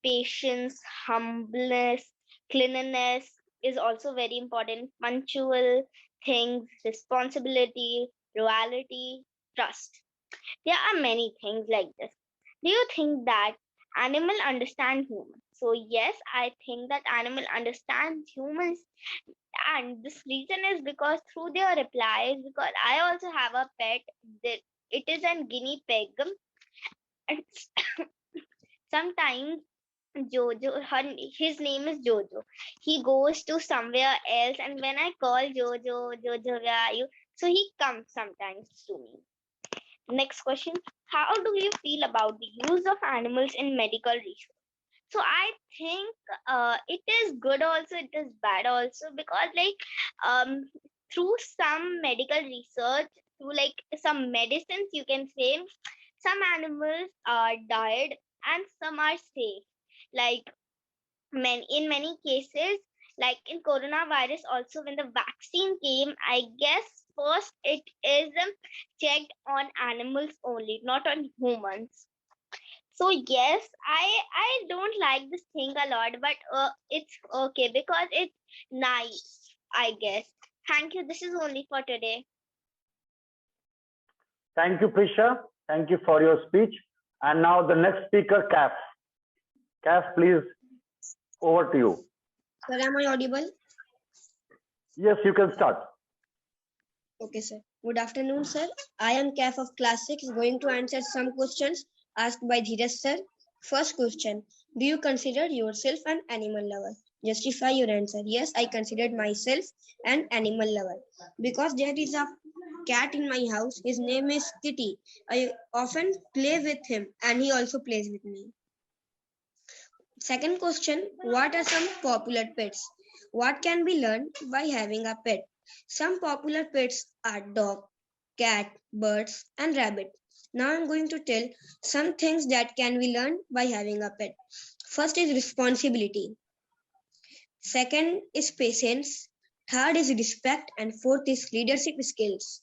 Speaker 5: patience, humbleness, cleanliness is also very important, punctual things, responsibility, loyalty, trust. There are many things like this. Do you think that animal understand humans? So yes, I think that animal understands humans, and this reason is because through their replies, because I also have a pet that it is a guinea pig, and sometimes his name is Jojo. He goes to somewhere else, and when I call Jojo, Jojo, where are you? So he comes sometimes to me. Next question, how do you feel about the use of animals in medical research? So I think it is good also, it is bad also, because through some medical research, through like some medicines, you can say some animals are died and some are safe. Like in many cases, like in coronavirus also, when the vaccine came, I guess first it is checked on animals only, not on humans.
Speaker 7: So yes, I don't like this thing a lot, but it's okay because it's nice, I guess. Thank you. This is only for today.
Speaker 2: Thank you, Prisha. Thank you for your speech. And now the next speaker, Kaf. Kaf, please, over to you.
Speaker 1: Sir, am I audible?
Speaker 2: Yes, you can start.
Speaker 1: Okay, sir. Good afternoon, sir. I am Kaf of Class 6, going to answer some questions asked by Dheeraj, sir. First question. Do you consider yourself an animal lover? Justify your answer. Yes, I considered myself an animal lover. Because there is a cat in my house. His name is Kitty. I often play with him and he also plays with me. Second question. What are some popular pets? What can be learned by having a pet? Some popular pets are dog, cat, birds, and rabbit. Now I'm going to tell some things that can be learned by having a pet. First is responsibility. Second is patience. Third is respect. And fourth is leadership skills.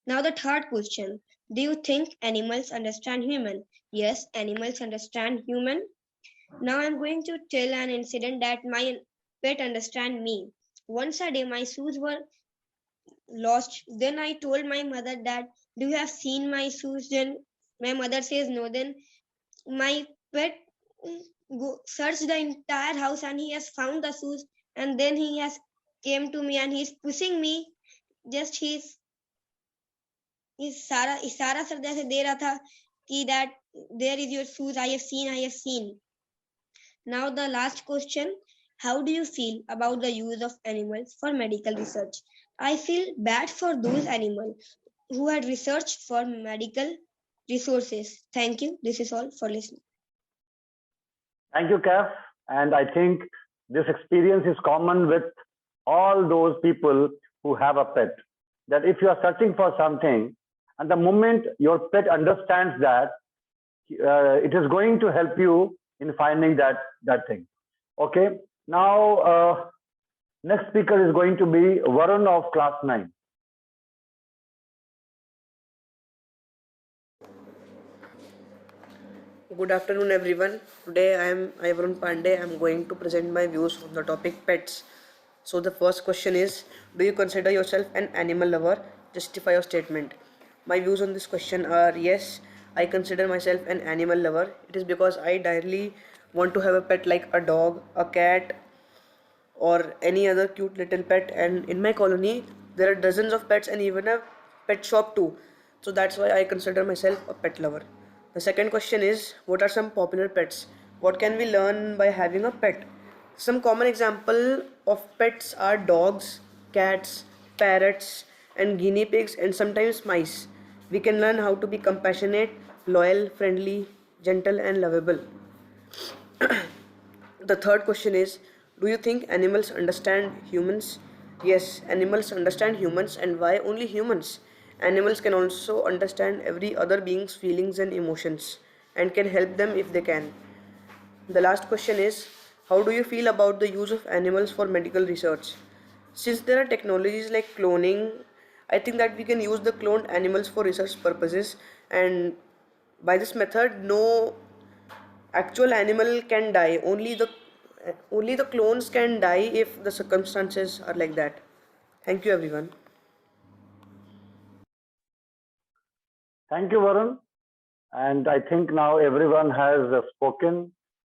Speaker 1: Now the third question. Do you think animals understand human? Yes, animals understand human. Now I'm going to tell an incident that my pet understand me. Once a day my shoes were lost. Then I told my mother that, do you have seen my shoes? Then my mother says no. Then my pet searched the entire house and he has found the shoes. And then he has came to me and he's pushing me. Just he's इशारा sir जैसे दे रहा था कि that there is your shoes. I have seen. Now the last question. How do you feel about the use of animals for medical research? I feel bad for those animals who had researched for medical resources. Thank you. This is all for listening.
Speaker 2: Thank you, Kaf. And I think this experience is common with all those people who have a pet. That if you are searching for something, and the moment your pet understands that, it is going to help you in finding that thing. Okay. Now, next speaker is going to be Varun of class 9.
Speaker 10: Good afternoon, everyone. Today I am Varun Pandey. I am going to present my views on the topic pets. So the first question is, do you consider yourself an animal lover? Justify your statement. My views on this question are, yes, I consider myself an animal lover. It is because I direly want to have a pet like a dog, a cat, or any other cute little pet. And in my colony, there are dozens of pets and even a pet shop too. So that's why I consider myself a pet lover. The second question is, what are some popular pets? What can we learn by having a pet? Some common example of pets are dogs, cats, parrots, and guinea pigs, and sometimes mice. We can learn how to be compassionate, loyal, friendly, gentle, and lovable. The third question is, do you think animals understand humans? Yes, animals understand humans, and why only humans? Animals can also understand every other being's feelings and emotions and can help them if they can. The last question is, how do you feel about the use of animals for medical research? Since there are technologies like cloning, I think that we can use the cloned animals for research purposes, and by this method no actual animal can die. Only the clones can die if the circumstances are like that. Thank you, everyone.
Speaker 2: Thank you, Varun. And I think now everyone has spoken.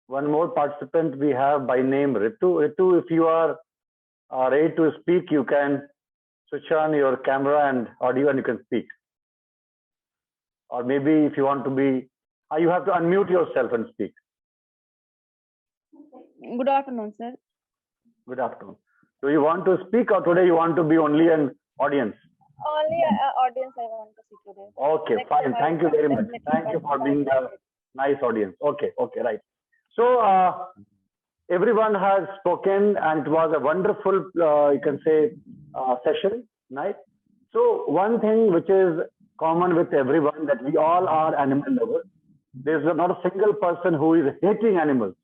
Speaker 2: One more participant we have by name Ritu. Ritu, if you are ready to speak, you can switch on your camera and audio and you can speak. Or maybe if you want to be, you have to unmute yourself and speak.
Speaker 11: Good afternoon, sir.
Speaker 2: Good afternoon. Do you want to speak or today you want to be only an audience?
Speaker 11: Only audience I want to see today.
Speaker 2: Okay,
Speaker 11: Like
Speaker 2: fine. Thank you very much. Thank you for being a nice audience. Okay, right. So everyone has spoken and it was a wonderful, you can say, session, right? So one thing which is common with everyone, that we all are animal lovers. There's not a single person who is hating animals.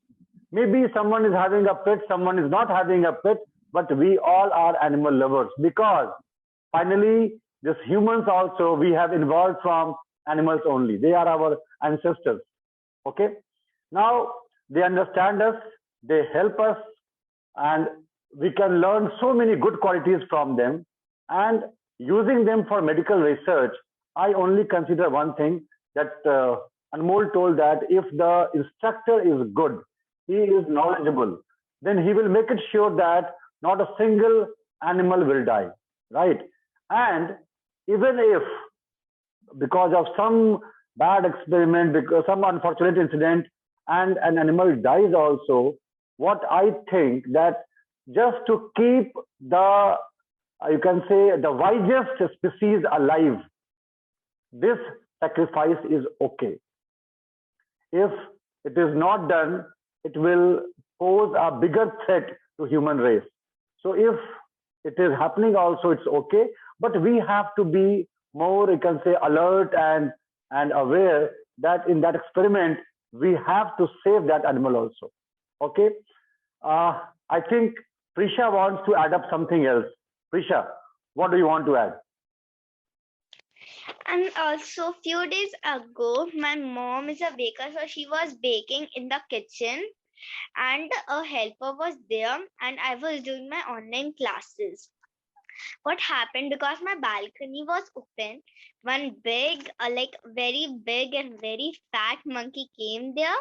Speaker 2: Maybe someone is having a pet, someone is not having a pet, but we all are animal lovers because finally, this humans also, we have evolved from animals only. They are our ancestors. Okay. Now they understand us, they help us, and we can learn so many good qualities from them. And using them for medical research, I only consider one thing, that Anmol told that if the instructor is good, he is knowledgeable, then he will make it sure that not a single animal will die, right? And even if because of some bad experiment, because some unfortunate incident, and an animal dies also, what I think that just to keep the, you can say, the wisest species alive, this sacrifice is okay. If it is not done, it will pose a bigger threat to human race. So if it is happening also, it's okay. But we have to be more, you can say, alert and aware that in that experiment, we have to save that animal also. Okay. I think Prisha wants to add up something else. Prisha, what do you want to add?
Speaker 1: And also, few days ago, my mom is a baker, so she was baking in the kitchen, and a helper was there, and I was doing my online classes. What happened, because my balcony was open, one big, like very big and very fat monkey came there,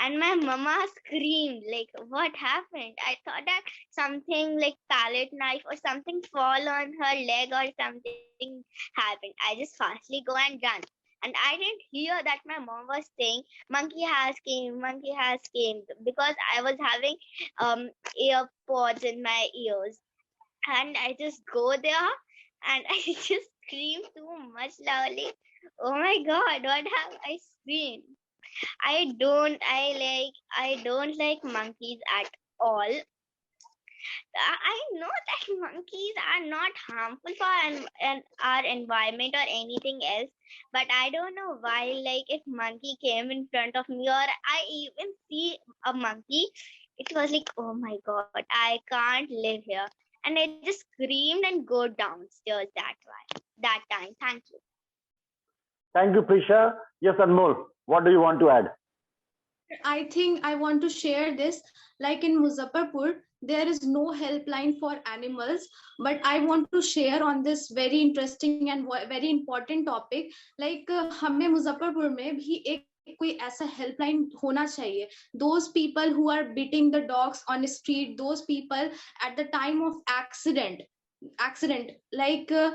Speaker 1: and my mama screamed like, what happened? I thought that something like palette knife or something fall on her leg or something happened. I just fastly go and run, and I didn't hear that my mom was saying monkey has came, because I was having earpods in my ears. And I just go there and I just scream too much loudly. Oh my god, what have I seen? I don't like monkeys at all. I know that monkeys are not harmful for our environment or anything else, but I don't know why, like if monkey came in front of me or I even see a monkey, it was like, oh my god, I can't live here. And I just screamed and go downstairs that time. Thank you.
Speaker 2: Thank you, Prisha. Yes, Anmol, what do you want to add?
Speaker 9: I think I want to share this. Like in Muzaffarpur, there is no helpline for animals, but I want to share on this very interesting and very important topic. Like हमें मुजफ्फरपुर में भी एक कोई ऐसा helpline होना चाहिए. Those people who are beating the dogs on the street, those people at the time of accident, like a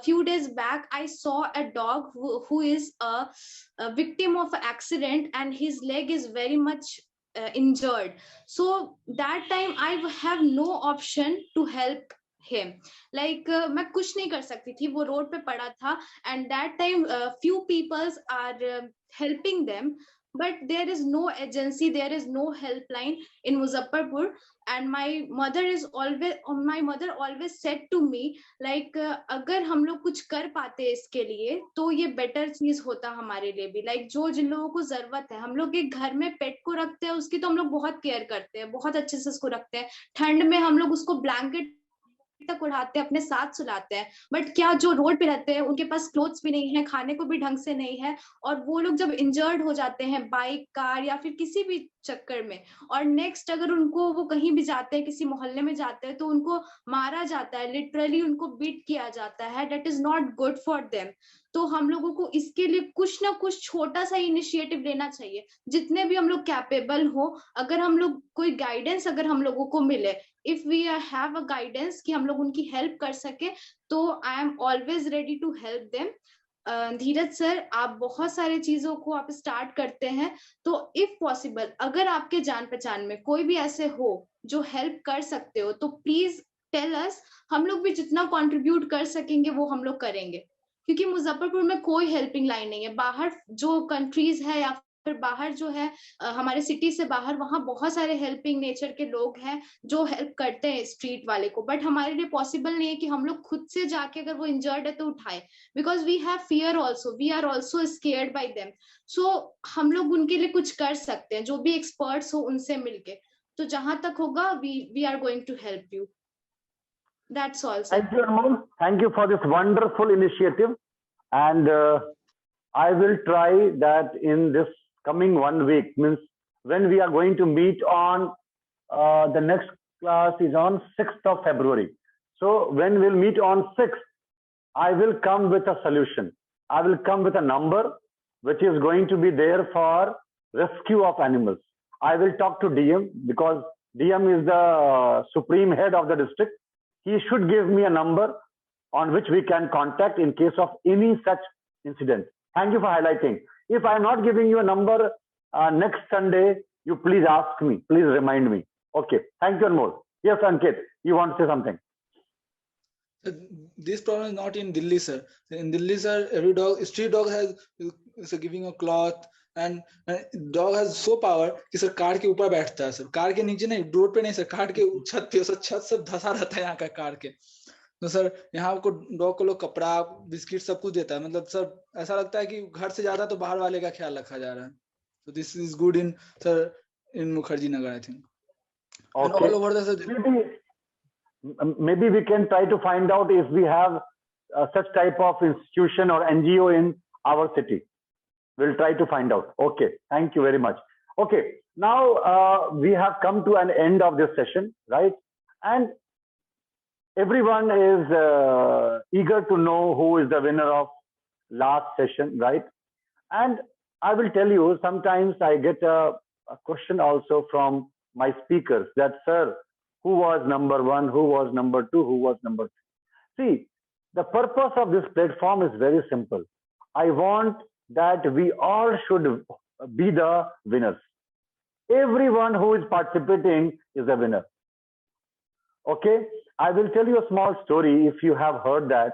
Speaker 9: few days back I saw a dog who is a victim of an accident, and his leg is very much injured. So that time I have no option to help him. Like मैं कुछ नहीं कर सकती थी, वो road पे पड़ा था, and that time few peoples are helping them, but there is no agency, there is no helpline in Muzaffarpur. And my mother always said to me, like अगर हम लोग कुछ कर पाते इसके लिए तो ये बेटर चीज होता हमारे लिए भी. like जिन लोगों को जरूरत है, हम लोग एक घर में पेट को रखते हैं, उसकी तो हम लोग बहुत केयर करते हैं, बहुत अच्छे से उसको रखते हैं. ठंड में हम लोग उसको ब्लैंकेट तक उड़ाते हैं, अपने साथ सुलाते हैं. बट क्या जो रोड पे रहते हैं उनके पास क्लोथ्स भी नहीं है, खाने को भी ढंग से नहीं है, और वो लोग जब इंजर्ड हो जाते हैं बाइक, कार या फिर किसी भी चक्कर में, और नेक्स्ट अगर उनको वो कहीं भी जाते हैं, किसी मोहल्ले में जाते हैं, तो उनको मारा जाता है, लिटरली उनको बीट किया जाता है. That is not good for them. तो हम लोगों को इसके लिए कुछ ना कुछ छोटा सा इनिशिएटिव लेना चाहिए, जितने भी हम लोग कैपेबल हो. अगर हम लोग कोई गाइडेंस अगर हम लोगों को मिले, if we have a guidance कि हम लोग उनकी हेल्प कर सके, तो I am always ready to help them. Dheeraj sir, आप बहुत सारे चीजों को आप स्टार्ट करते हैं, तो इफ पॉसिबल अगर आपके जान पहचान में कोई भी ऐसे हो जो हेल्प कर सकते हो, तो प्लीज टेल अस. हम लोग भी जितना कंट्रीब्यूट कर सकेंगे वो हम लोग करेंगे, क्योंकि मुजफ्फरपुर में कोई हेल्पिंग लाइन नहीं है. बाहर जो कंट्रीज है या फिर बाहर जो है हमारे सिटी से बाहर, वहां बहुत सारे हेल्पिंग नेचर के लोग हैं जो हेल्प करते हैं स्ट्रीट वाले को. बट हमारे लिए पॉसिबल नहीं है कि हम लोग खुद से जाके अगर वो इंजर्ड है तो उठाए, because we have fear also, we are also scared by them. So हम लोग उनके लिए कुछ कर सकते हैं, जो भी एक्सपर्ट्स हो उनसे मिलके. तो जहां तक होगा we are going to help you. That's all, sir.
Speaker 2: Thank you, Anmol. Thank you for this wonderful initiative. And I will try that in this coming 1 week, means when we are going to meet on the next class is on 6th of February. So when we'll meet on 6th, I will come with a solution. I will come with a number which is going to be there for rescue of animals. I will talk to DM because DM is the supreme head of the district. He should give me a number on which we can contact in case of any such incident. Thank you for highlighting. If I'm not giving you a number next Sunday, you please ask me, please remind me. Okay, thank you, Anmol. Yes, Ankit, you want to say something?
Speaker 6: This problem is not in Delhi, sir. In Delhi, sir, every dog, street dog is giving a cloth, and dog has so power कि sir car के ऊपर बैठता है, sir car के नीचे नहीं, road पे नहीं, सर कार के छत पे, सर छत सब धसा रहता है यहाँ का कार के. तो सर यहाँ को डॉग को लोग कपड़ा बिस्किट सब कुछ देता है, मतलब सर ऐसा लगता है कि घर से ज्यादा तो बाहर वाले का ख्याल रखा जा रहा है. So this is good in sir in Mukherjee Nagar, I think.
Speaker 2: Okay.
Speaker 6: And all over the
Speaker 2: maybe we can try to find out if we have such type of institution or NGO in our city. We'll try to find out. Okay, thank you very much. Okay, now we have come to an end of this session, right? And everyone is eager to know who is the winner of last session, right? And I will tell you, sometimes I get a question also from my speakers that, sir, who was number one, who was number two, who was number three? See, the purpose of this platform is very simple. I want that we all should be the winners. Everyone who is participating is a winner. Okay, I will tell you a small story if you have heard that.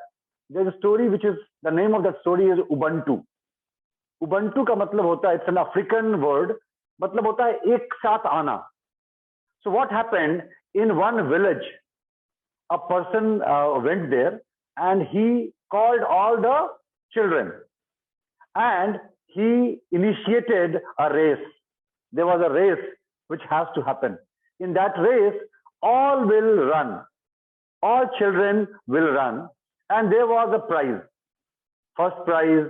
Speaker 2: There's a story which is, the name of that story is Ubuntu. Ubuntu का मतलब होता है, it's an African word, मतलब होता है एक साथ आना. So what happened, in one village, a person went there and he called all the children and he initiated a race. There was a race which has to happen. In that race, all will run. All children will run, and there was a prize. First prize,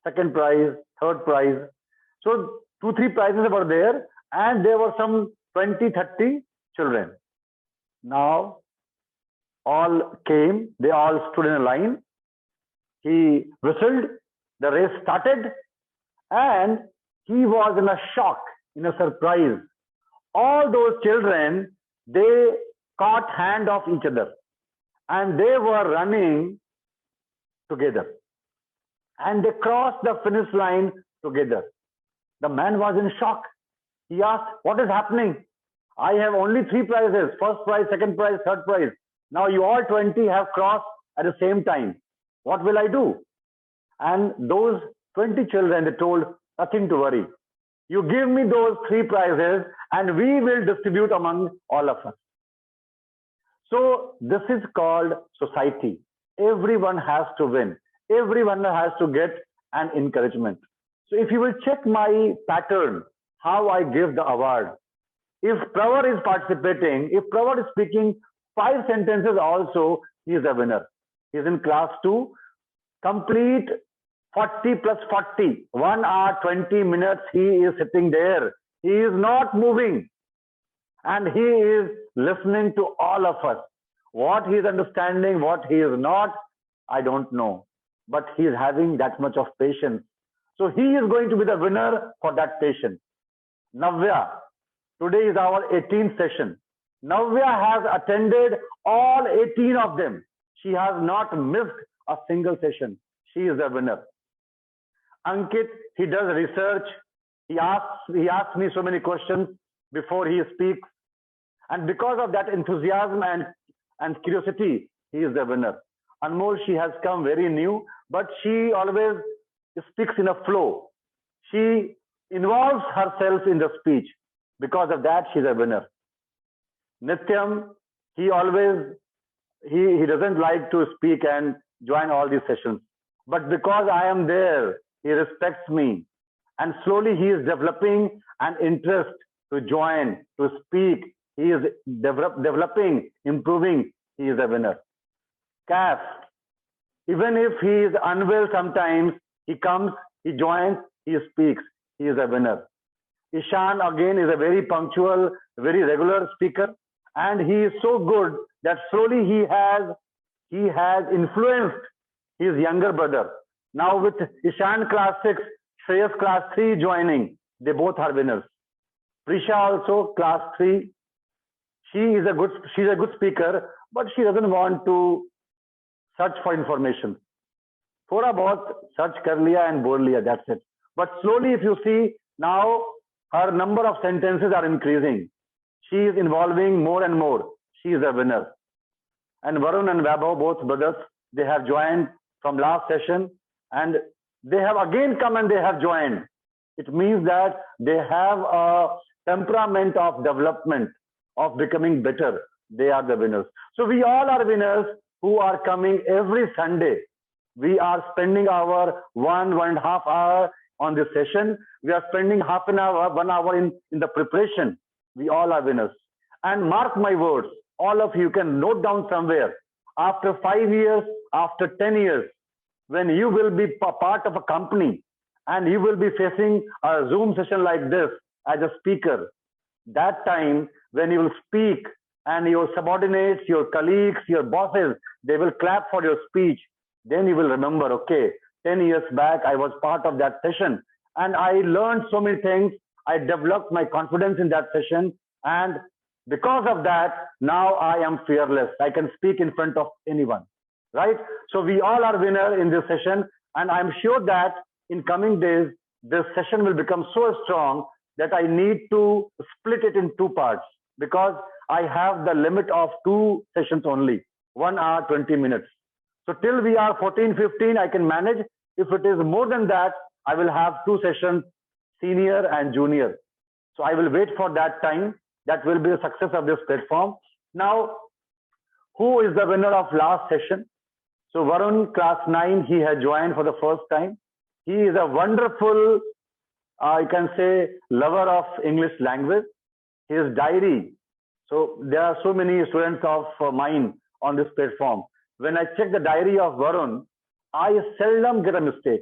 Speaker 2: second prize, third prize. So 2-3 prizes were there, and there were some 20-30 children. Now all came, they all stood in a line. He whistled, the race started, and he was in a shock, in a surprise. All those children, they caught hand of each other and they were running together and they crossed the finish line together. The man was in shock. He asked, what is happening? I have only 3 prizes, first prize, second prize, third prize. Now you all 20 have crossed at the same time. What will I do? And those 20 children, they told, nothing to worry. You give me those 3 prizes and we will distribute among all of us. So this is called society. Everyone has to win. Everyone has to get an encouragement. So if you will check my pattern, how I give the award. If Pravar is participating, if Pravar is speaking 5 sentences also, he is a winner. He is in class 2. Complete 40 plus 40, 1 hour, 20 minutes, he is sitting there. He is not moving. And he is listening to all of us. What he is understanding, what he is not, I don't know. But he is having that much of patience. So he is going to be the winner for that patience. Navya, today is our 18th session. Navya has attended all 18 of them. She has not missed a single session. She is the winner. Ankit, he does research. He asks me so many questions before he speaks. And because of that enthusiasm and curiosity, he is the winner. Anmol, she has come very new, but she always speaks in a flow. She involves herself in the speech. Because of that, she's a winner. Nityam, he doesn't like to speak and join all these sessions. But because I am there, he respects me. And slowly he is developing an interest to join, to speak. He is developing, improving. He is a winner. Kaf, even if he is unwell sometimes, he comes He joins, he speaks, he is a winner. Ishan again is a very punctual, very regular speaker, and he is so good that slowly he has influenced his younger brother. Now with Ishan class 6, Shreyas class 3 joining, they both are winners. Prisha also class 3. She's a good speaker, but she doesn't want to search for information. थोड़ा बहुत search कर लिया and बोल लिया, that's it. But slowly, if you see, now her number of sentences are increasing. She is involving more and more. She is a winner. And Varun and Vaibhav, both brothers, they have joined from last session, and they have again come and they have joined. It means that they have a temperament of development, of becoming better. They are the winners. So we all are winners who are coming every Sunday. We are spending our 1.5 hours on this session. We are spending half an hour, 1 hour in the preparation. We all are winners. And mark my words, all of you can note down somewhere. After 5 years, after 10 years, when you will be part of a company and you will be facing a Zoom session like this as a speaker, that time when you will speak and your subordinates, your colleagues, your bosses, they will clap for your speech, then you will remember, okay, 10 years back, I was part of that session and I learned so many things. I developed my confidence in that session. And because of that, now I am fearless. I can speak in front of anyone, right? So we all are winners in this session. And I'm sure that in coming days, this session will become so strong that I need to split it in 2 parts because I have the limit of 2 sessions only, 1 hour, 20 minutes. So till we are 14, 15, I can manage. If it is more than that, I will have 2 sessions, senior and junior. So I will wait for that time. That will be the success of this platform. Now, who is the winner of last session? So Varun, class 9, he has joined for the first time. He is a wonderful, I can say, lover of English language. His diary. So there are so many students of mine on this platform. When I check the diary of Varun, I seldom get a mistake.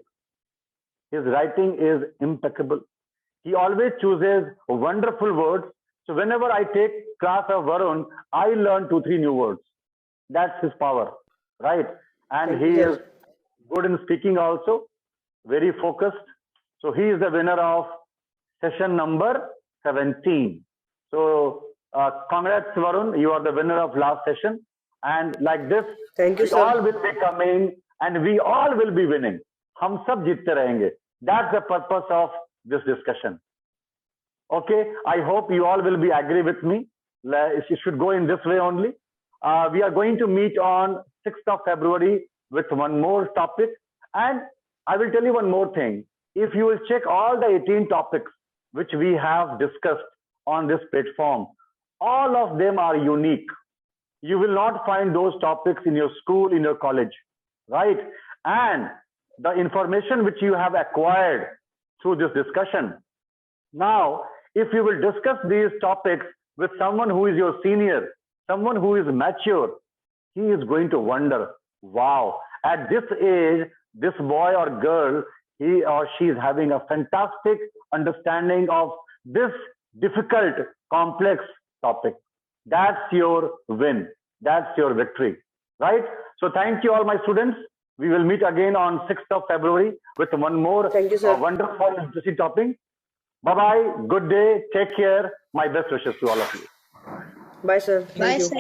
Speaker 2: His writing is impeccable. He always chooses wonderful words. So whenever I take class of Varun, I learn 2-3 new words. That's his power, right? And he is good in speaking also, very focused. So he is the winner of session number 17. So congrats, Varun. You are the winner of last session. And like this,
Speaker 10: Thank you,
Speaker 2: we
Speaker 10: sir.
Speaker 2: all will be coming and we all will be winning. हम सब जीतते रहेंगे. That's the purpose of this discussion. Okay, I hope you all will be agree with me. It should go in this way only. We are going to meet on 6th of February with one more topic. And I will tell you one more thing. If you will check all the 18 topics which we have discussed on this platform, all of them are unique. You will not find those topics in your school, in your college, right? And the information which you have acquired through this discussion. Now, if you will discuss these topics with someone who is your senior, someone who is mature, he is going to wonder, wow, at this age, this boy or girl, he or she is having a fantastic understanding of this difficult, complex topic. That's your win. That's your victory, right? So thank you all my students. We will meet again on 6th of February with one more wonderful, interesting topic. Bye-bye. Good day. Take care. My best wishes to all of you.
Speaker 10: Bye, sir.
Speaker 5: Bye,
Speaker 10: Thank you.
Speaker 5: sir.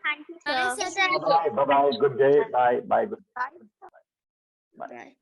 Speaker 5: Thank you, sir.
Speaker 2: Bye-bye. Good day. Bye. Bye. Good. Bye.
Speaker 5: Bye.